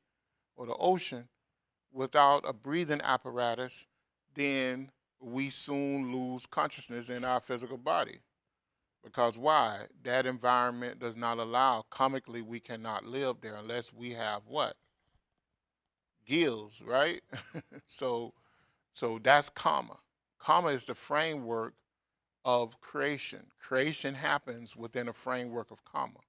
B: or the ocean without a breathing apparatus, then we soon lose consciousness in our physical body. Because why? That environment does not allow, comically, we cannot live there unless we have what? Gills, right? so that's karma. Karma is the framework of creation. Creation happens within a framework of karma.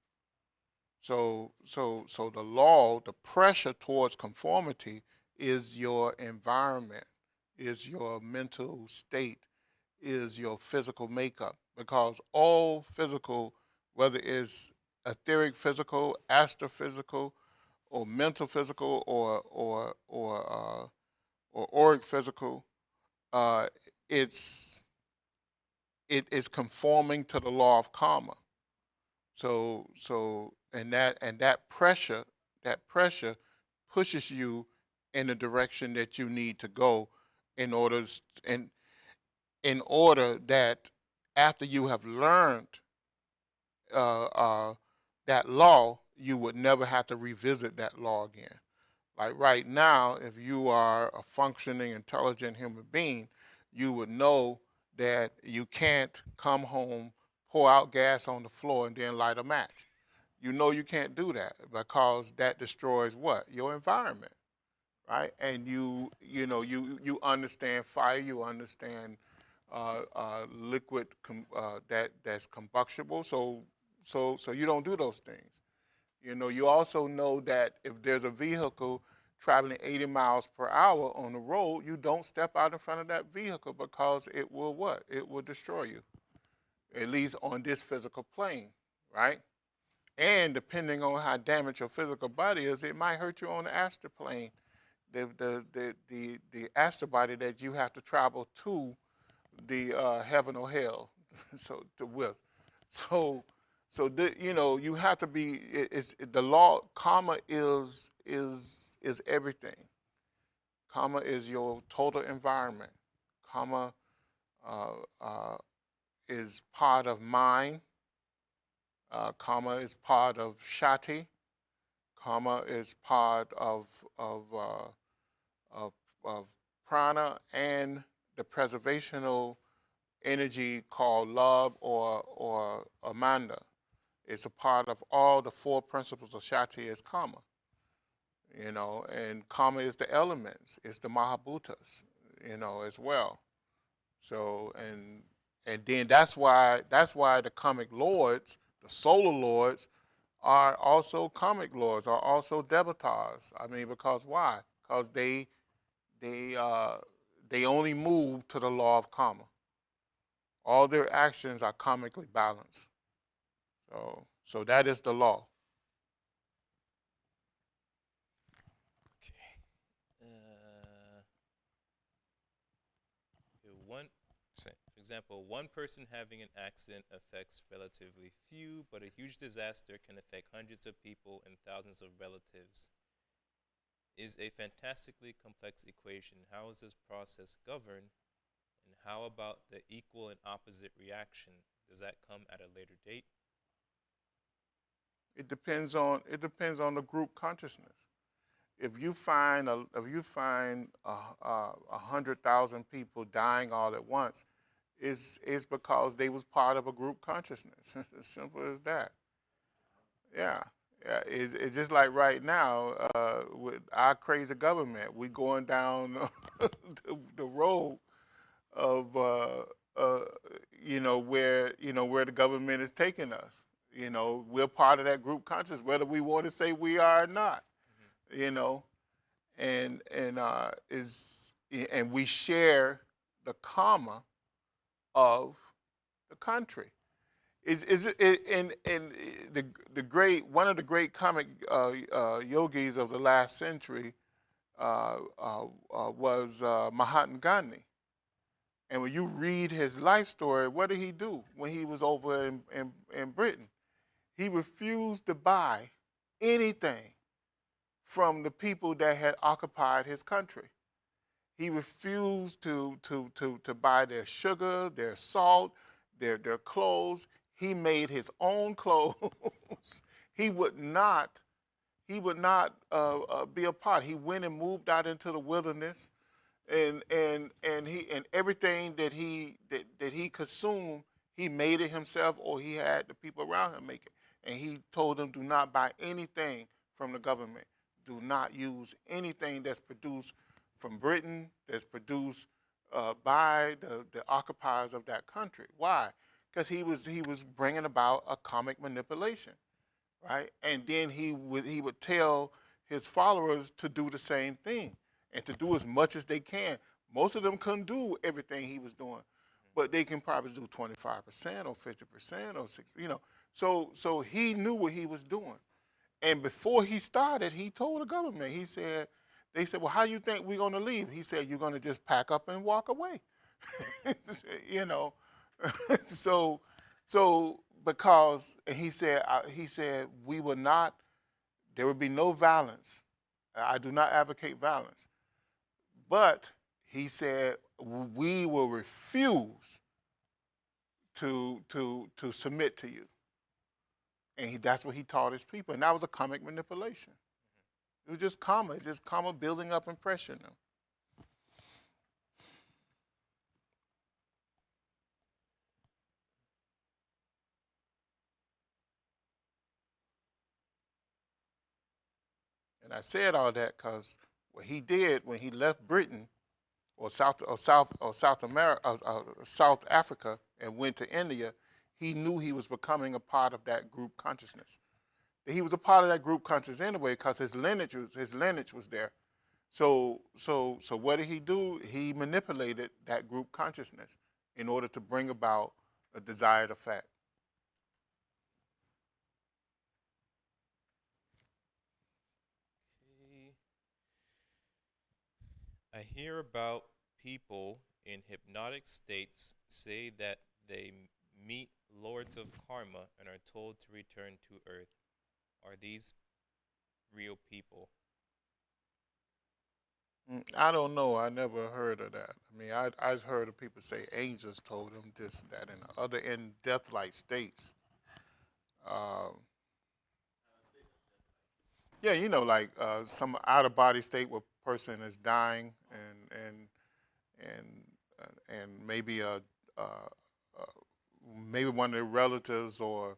B: So the law, the pressure towards conformity is your environment, is your mental state, is your physical makeup. Because all physical, whether it's etheric physical, astrophysical, or mental physical, or auric physical, uh, it's it is conforming to the law of karma. So and that pressure pushes you in the direction that you need to go in order in in order that after you have learned uh, uh, that law, you would never have to revisit that law again. Like right now, if you are a functioning, intelligent human being, you would know that you can't come home, pour out gas on the floor, and then light a match. You know you can't do that because that destroys what? Your environment, right? And you understand fire, you understand liquid that's combustible, so you don't do those things. You also know that if there's a vehicle traveling 80 miles per hour on the road, you don't step out in front of that vehicle because it will what? It will destroy you, at least on this physical plane, right? And depending on how damaged your physical body is, it might hurt you on the astral plane, the astral body that you have to travel to the heaven or hell, so to with. So, you have to be. It's the law. Karma is everything. Karma is your total environment. Karma uh, uh, is part of mind. Karma is part of shati. Karma is part of uh, of, of prana and the preservational energy called love or amanda. It's a part of all the four principles of Shakti is karma, and karma is the elements, it's the Mahabhutas, as well. So and then that's why the karmic lords, the solar lords, are also karmic lords, are also devatas. I mean, because why? Because they uh, they only move to the law of karma. All their actions are karmically balanced. So that is the law.
A: Okay. Okay, for example, one person having an accident affects relatively few, but a huge disaster can affect hundreds of people and thousands of relatives. Is a fantastically complex equation. How is this process governed? And how about the equal and opposite reaction? Does that come at a later date?
B: It depends on the group consciousness. If you find 100,000 people dying all at once, it's because they was part of a group consciousness. As simple as that. Yeah. Yeah, it's just like right now with our crazy government. We going down the road of uh, where the government is taking us. We're part of that group conscious, whether we want to say we are or not.
A: Mm-hmm.
B: You know, and we share the karma of the country. Is it and the great one of the great comic yogis of the last century was Mahatma Gandhi. And when you read his life story, what did he do when he was over in Britain? He refused to buy anything from the people that had occupied his country. He refused to buy their sugar, their salt, their clothes. He made his own clothes. he would not he would not be a part. He went and moved out into the wilderness, and everything that he consumed, he made it himself, or he had the people around him make it. And he told them, do not buy anything from the government. Do not use anything that's produced from Britain, that's produced by the occupiers of that country. Why? Because he was bringing about a comic manipulation, right? And then he would tell his followers to do the same thing and to do as much as they can. Most of them couldn't do everything he was doing, but they can probably do 25% or 50% or 60. So he knew what he was doing. And before he started, he told the government. They said, well, how you think we're going to leave? He said, you're going to just pack up and walk away. you know, so because he said we will not. There would be no violence I do not advocate violence. But he said we will refuse to submit to you, and that's what he taught his people, and that was a comic manipulation. It was just karma. It's just karma building up and pressuring them. And I said all that because what he did when he left Britain or South America, South Africa, and went to India, he knew he was becoming a part of that group consciousness. He was a part of that group consciousness anyway because his lineage was there. So what did he do? He manipulated that group consciousness in order to bring about a desired effect.
A: Okay. I hear about people in hypnotic states say that they meet lords of karma and are told to return to Earth. Are these real people?
B: I don't know. I never heard of that. I mean, I've heard of people say angels told them this, that, and the other in death-like states. Um, yeah, like some out-of-body state where a person is dying and and maybe maybe one of their relatives or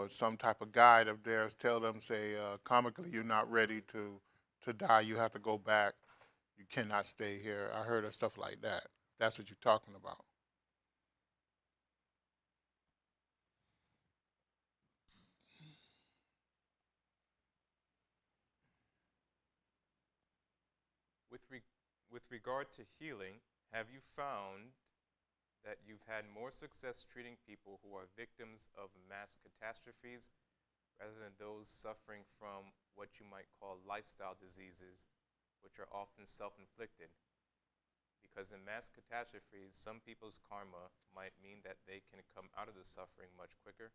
B: some type of guide of theirs tell them, say, comically, you're not ready to die. You have to go back. You cannot stay here. I heard of stuff like that. That's what you're talking about.
A: With, re- with regard to healing, have you found that you've had more success treating people who are victims of mass catastrophes rather than those suffering from what you might call lifestyle diseases, which are often self inflicted? Because in mass catastrophes, some people's karma might mean that they can come out of the suffering much quicker.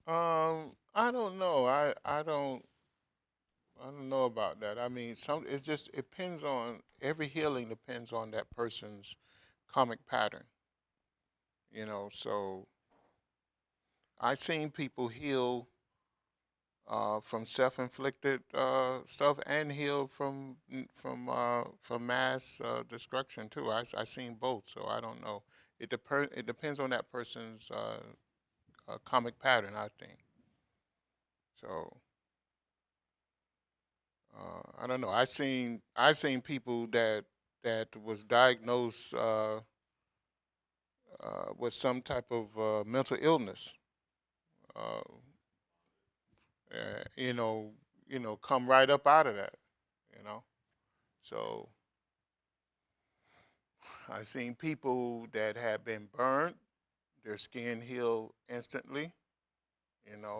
B: I don't know. I don't know about that. I mean, it just depends on every healing depends on that person's karmic pattern. So I've seen people heal from self-inflicted stuff and heal from mass destruction too. I seen both, so I don't know. It depends on that person's karmic pattern, I think. So I don't know. I seen people that was diagnosed with some type of mental illness. Uh, you know, come right up out of that. You know, so I seen people that had been burned, their skin healed instantly. And I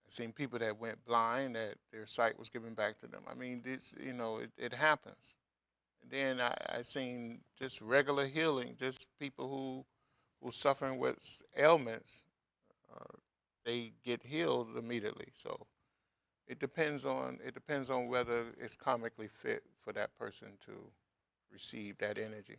B: seen people that went blind that their sight was given back to them. I mean, this, it happens. And then I seen just regular healing, just people who suffering with ailments, uh, they get healed immediately. So it depends on whether it's karmically fit for that person to receive that energy.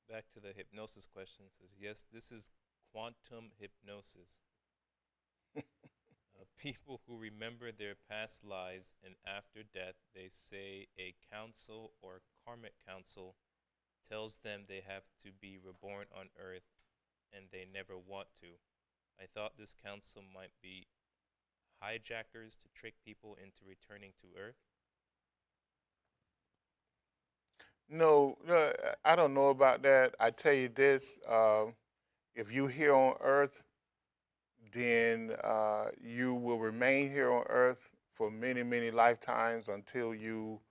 A: Back to the hypnosis question. It says, yes, this is quantum hypnosis. People who remember their past lives and after death, they say a council or karmic council tells them they have to be reborn on earth and they never want to. I thought this council might be hijackers to trick people into returning to earth.
B: No, no, I don't know about that. I tell you this: if you here on Earth, then you will remain here on Earth for many, many lifetimes uh, until you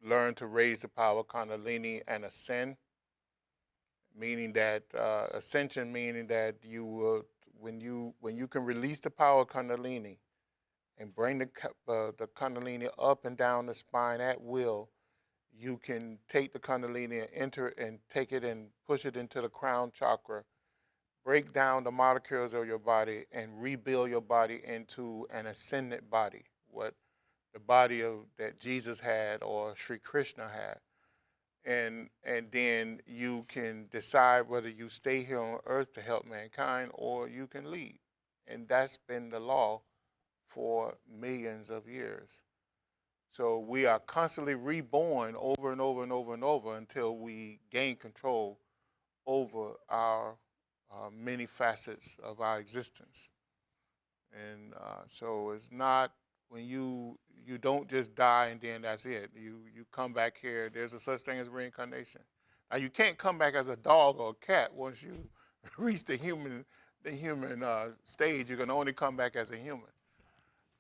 B: learn to raise the power Kundalini and ascend. Meaning that ascension, meaning that you will when you can release the power Kundalini, and bring the Kundalini up and down the spine at will, you can take the Kundalini and enter and take it and push it into the crown chakra, break down the molecules of your body, and rebuild your body into an ascendant body, what the body that Jesus had or Sri Krishna had. And then you can decide whether you stay here on earth to help mankind or you can leave. And that's been the law for millions of years. So we are constantly reborn over and over and over and over until we gain control over our many facets of our existence. And so it's not when you don't just die and then that's it. You come back here. There's a such thing as reincarnation. Now you can't come back as a dog or a cat once you reach the human stage. You can only come back as a human.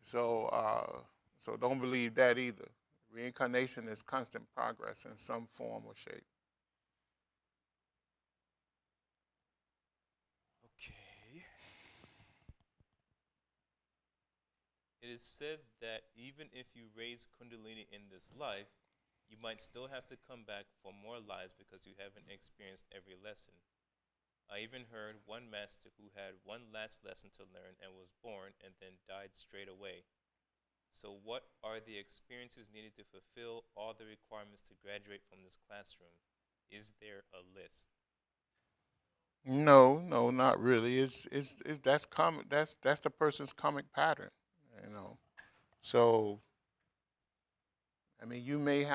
B: So don't believe that either. Reincarnation is constant progress in some form or shape.
A: Okay. It is said that even if you raise Kundalini in this life, you might still have to come back for more lives because you haven't experienced every lesson. I even heard one master who had one last lesson to learn and was born and then died straight away. So what are the experiences needed to fulfill all the requirements to graduate from this classroom? Is there a list?
B: No, not really. It's that's common. That's the person's karmic pattern. You know. So I mean, you may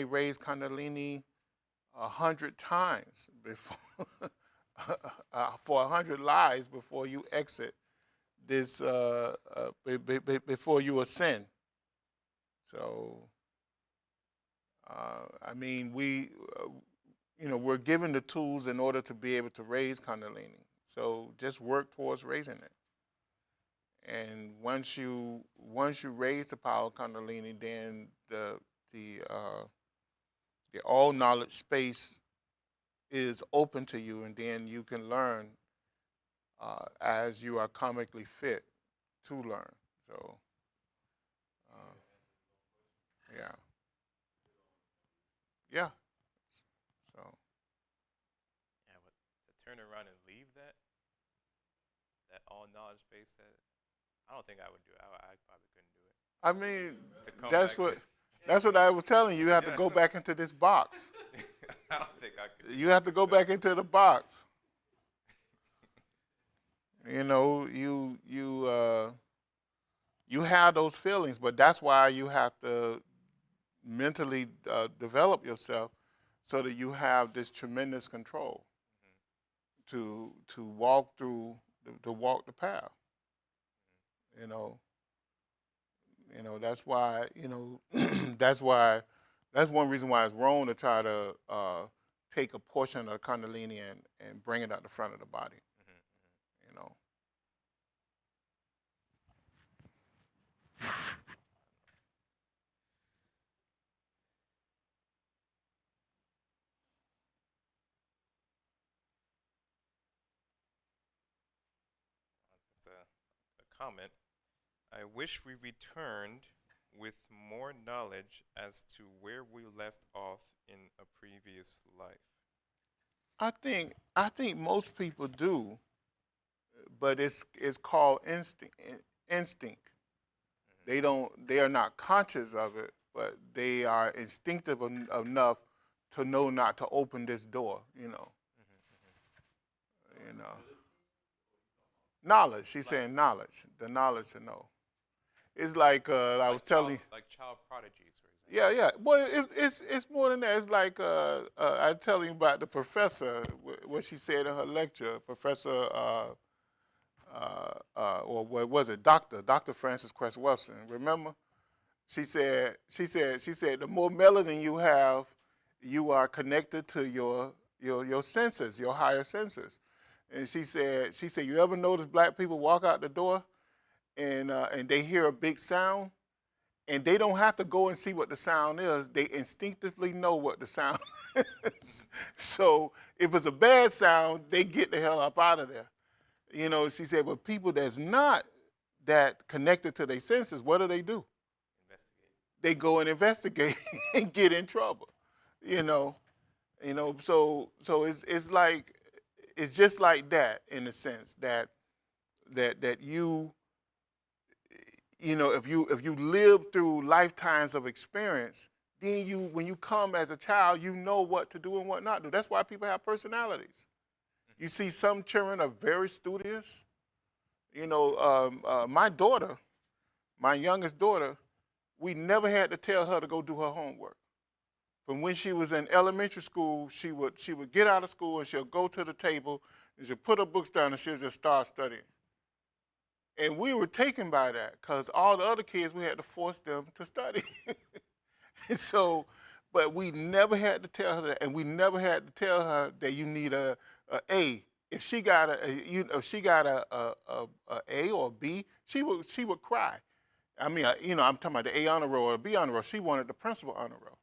B: raise Kundalini 100 times before for 100 lives before you exit this before you ascend. So I mean, we're given the tools in order to be able to raise Kundalini. So just work towards raising it. And once you raise the power of Kundalini, then the all knowledge space is open to you, and then you can learn as you are karmically fit to learn. So yeah, yeah. So
A: Yeah, but to turn around and leave that all knowledge base, that I don't think I would do it. I probably couldn't do it.
B: I mean,
A: To come
B: that's
A: back.
B: what that's what I was telling you. You have to
A: Yeah.
B: go back into this box.
A: I don't think I could.
B: You have to go back into the box. You know, you have those feelings, but that's why you have to mentally develop yourself so that you have this tremendous control to walk through to walk the path. You know, that's why that's why that's one reason why it's wrong to try to take a portion of the Kundalini and bring it out the front of the body. You know.
A: It's a comment. I wish we returned with more knowledge as to where we left off in a previous life.
B: I think most people do, but it's called instinct. Instinct. They are not conscious of it, but they are instinctive enough to know not to open this door. You know. Knowledge. She's saying knowledge. The knowledge to know. It's like I was telling you.
A: Like child prodigies, for example.
B: Yeah. Well, it's more than that. It's like I was telling you about the professor, what she said in her lecture. Professor, or what was it? Dr. Frances Cress Welsing. Remember? She said the more melanin you have, you are connected to your senses, your higher senses. And she said you ever notice black people walk out the door and they hear a big sound and they don't have to go and see what the sound is. They instinctively know what the sound is. So if it's a bad sound, they get the hell up out of there. She said, but people that's not that connected to their senses, what do?
A: Investigate.
B: They go and investigate and get in trouble. You know, so it's like it's just like that in the sense that you if you live through lifetimes of experience, then you when you come as a child, you know what to do and what not to do. That's why people have personalities. You see, some children are very studious. My daughter, my youngest daughter, we never had to tell her to go do her homework. From when she was in elementary school, she would get out of school and she'll go to the table and she'll put her books down and she'll just start studying. And we were taken by that because all the other kids, we had to force them to study. So, but we never had to tell her that, and we never had to tell her that you need a A. If she got if she got a A or a B, she would cry. I mean, I'm talking about the A honor roll or the B honor roll. She wanted the principal honor roll.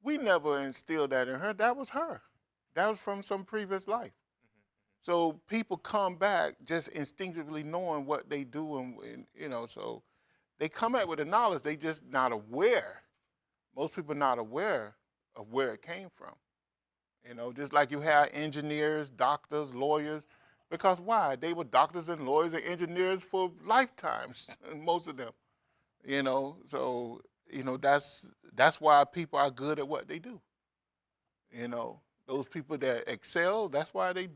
B: We never instilled that in her. That was her. That was from some previous life. So people come back just instinctively knowing what they do, and so they come back with the knowledge. They just not aware. Most people not aware of where it came from. Just like you have engineers, doctors, lawyers, because why? They were doctors and lawyers and engineers for lifetimes, most of them. So that's why people are good at what they do. Those people that excel, that's why they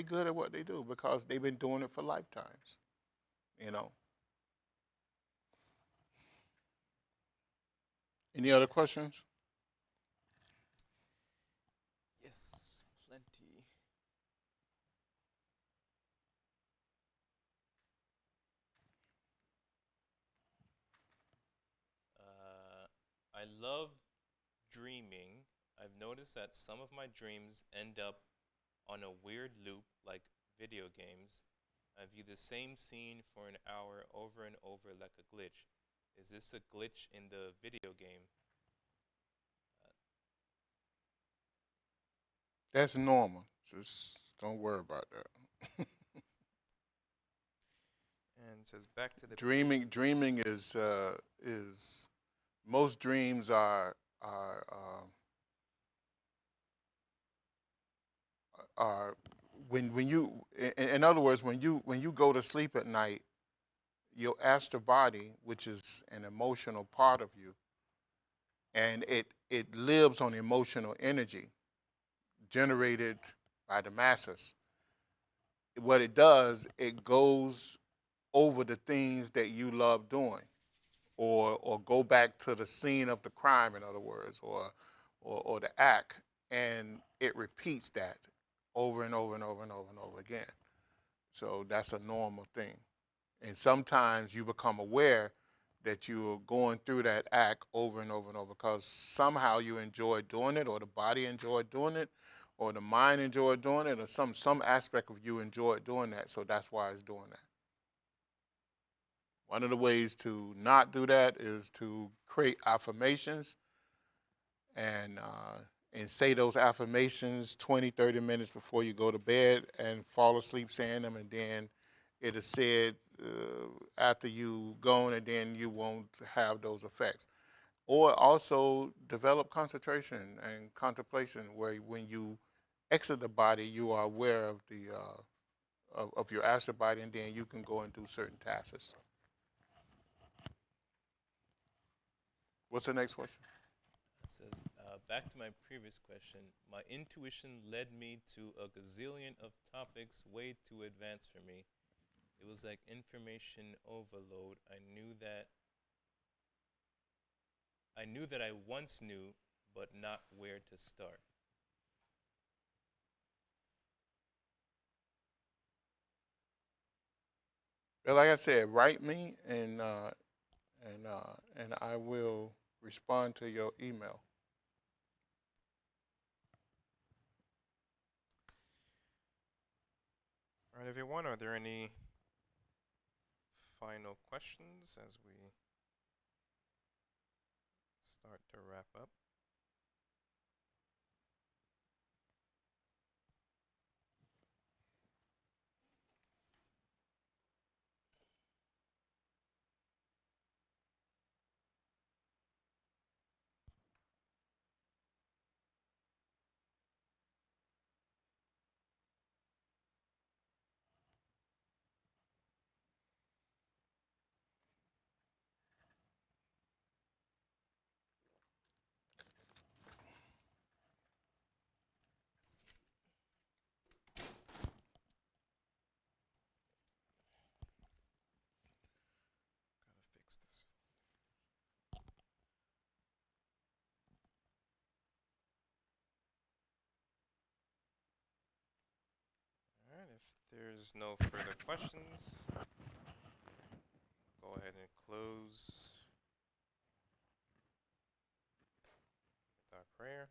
B: good at what they do because they've been doing it for lifetimes. You know. Any other questions?
A: Yes, plenty. I love dreaming. I've noticed that some of my dreams end up on a weird loop like video games. I view the same scene for an hour over and over like a glitch. Is this a glitch in the video game?
B: That's normal. Just don't worry about that.
A: And says back to the
B: Dreaming is most dreams are when you in other words when you go to sleep at night, your astral body, which is an emotional part of you, and it lives on emotional energy generated by the masses. What it does, it goes over the things that you love doing, or go back to the scene of the crime, in other words, or the act, and it repeats that over and over and over and over and over again. So that's a normal thing. And sometimes you become aware that you're going through that act over and over and over because somehow you enjoy doing it, or the body enjoyed doing it, or the mind enjoyed doing it, or some aspect of you enjoyed doing that. So that's why it's doing that. One of the ways to not do that is to create affirmations and say those affirmations 20, 30 minutes before you go to bed and fall asleep saying them, and then it is said after you gone, and then you won't have those effects. Or also develop concentration and contemplation, where when you exit the body, you are aware of the of your astral body, and then you can go and do certain tasks. What's the next question?
A: It says back to my previous question. My intuition led me to a gazillion of topics way too advanced for me. It was like information overload. I once knew, but not where to start.
B: Well, like I said, write me and I will respond to your email.
A: All right, everyone, are there any final questions as we start to wrap up? there's no further questions, go ahead and close with our prayer.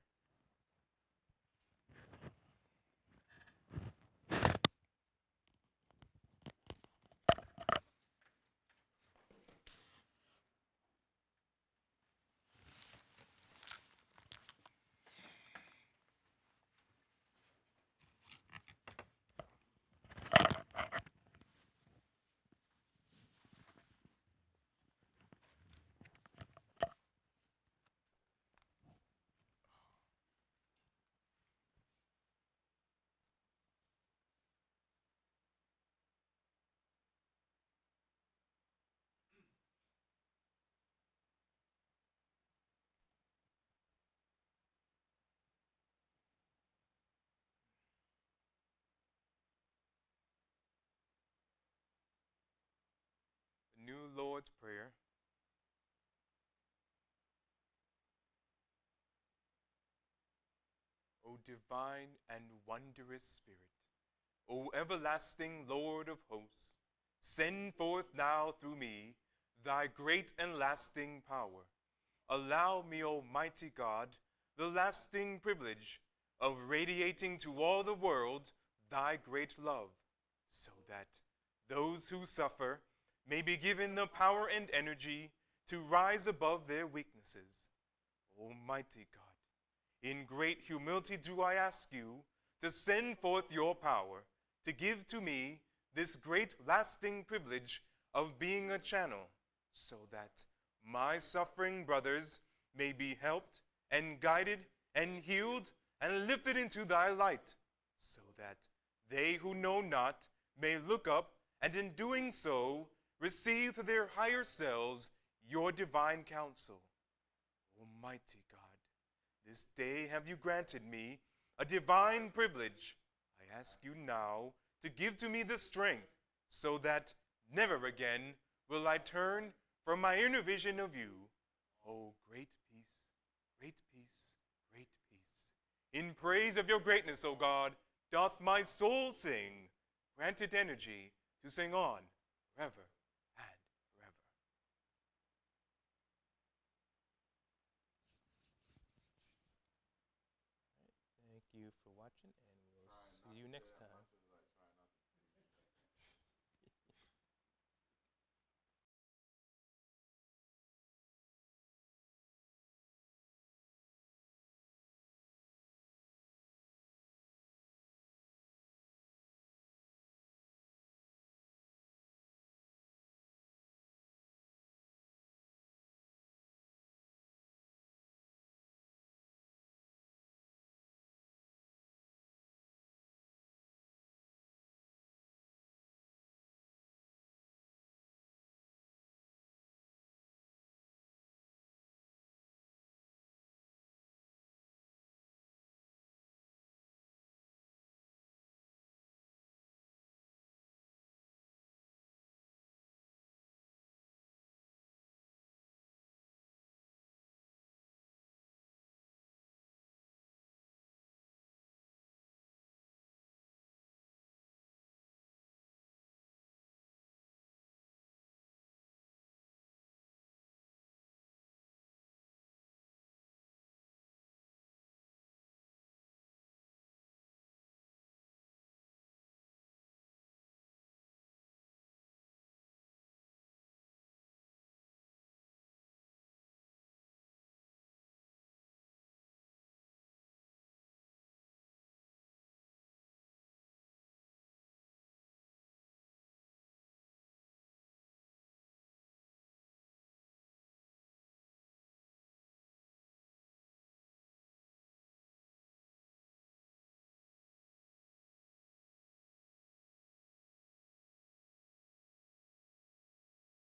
A: The New Lord's Prayer. O divine and wondrous Spirit, O everlasting Lord of hosts, send forth now through me thy great and lasting power. Allow me, Almighty God, the lasting privilege of radiating to all the world thy great love, so that those who suffer may be given the power and energy to rise above their weaknesses. Almighty God, in great humility do I ask you to send forth your power to give to me this great lasting privilege of being a channel, so that my suffering brothers may be helped and guided and healed and lifted into thy light, so that they who know not may look up and in doing so receive to their higher selves your divine counsel. Almighty God, this day have you granted me a divine privilege. I ask you now to give to me the strength so that never again will I turn from my inner vision of you. Oh, great peace, great peace, great peace. In praise of your greatness, O God, doth my soul sing. Grant it energy to sing on forever and forever. Thank you for watching, and we'll see you next time.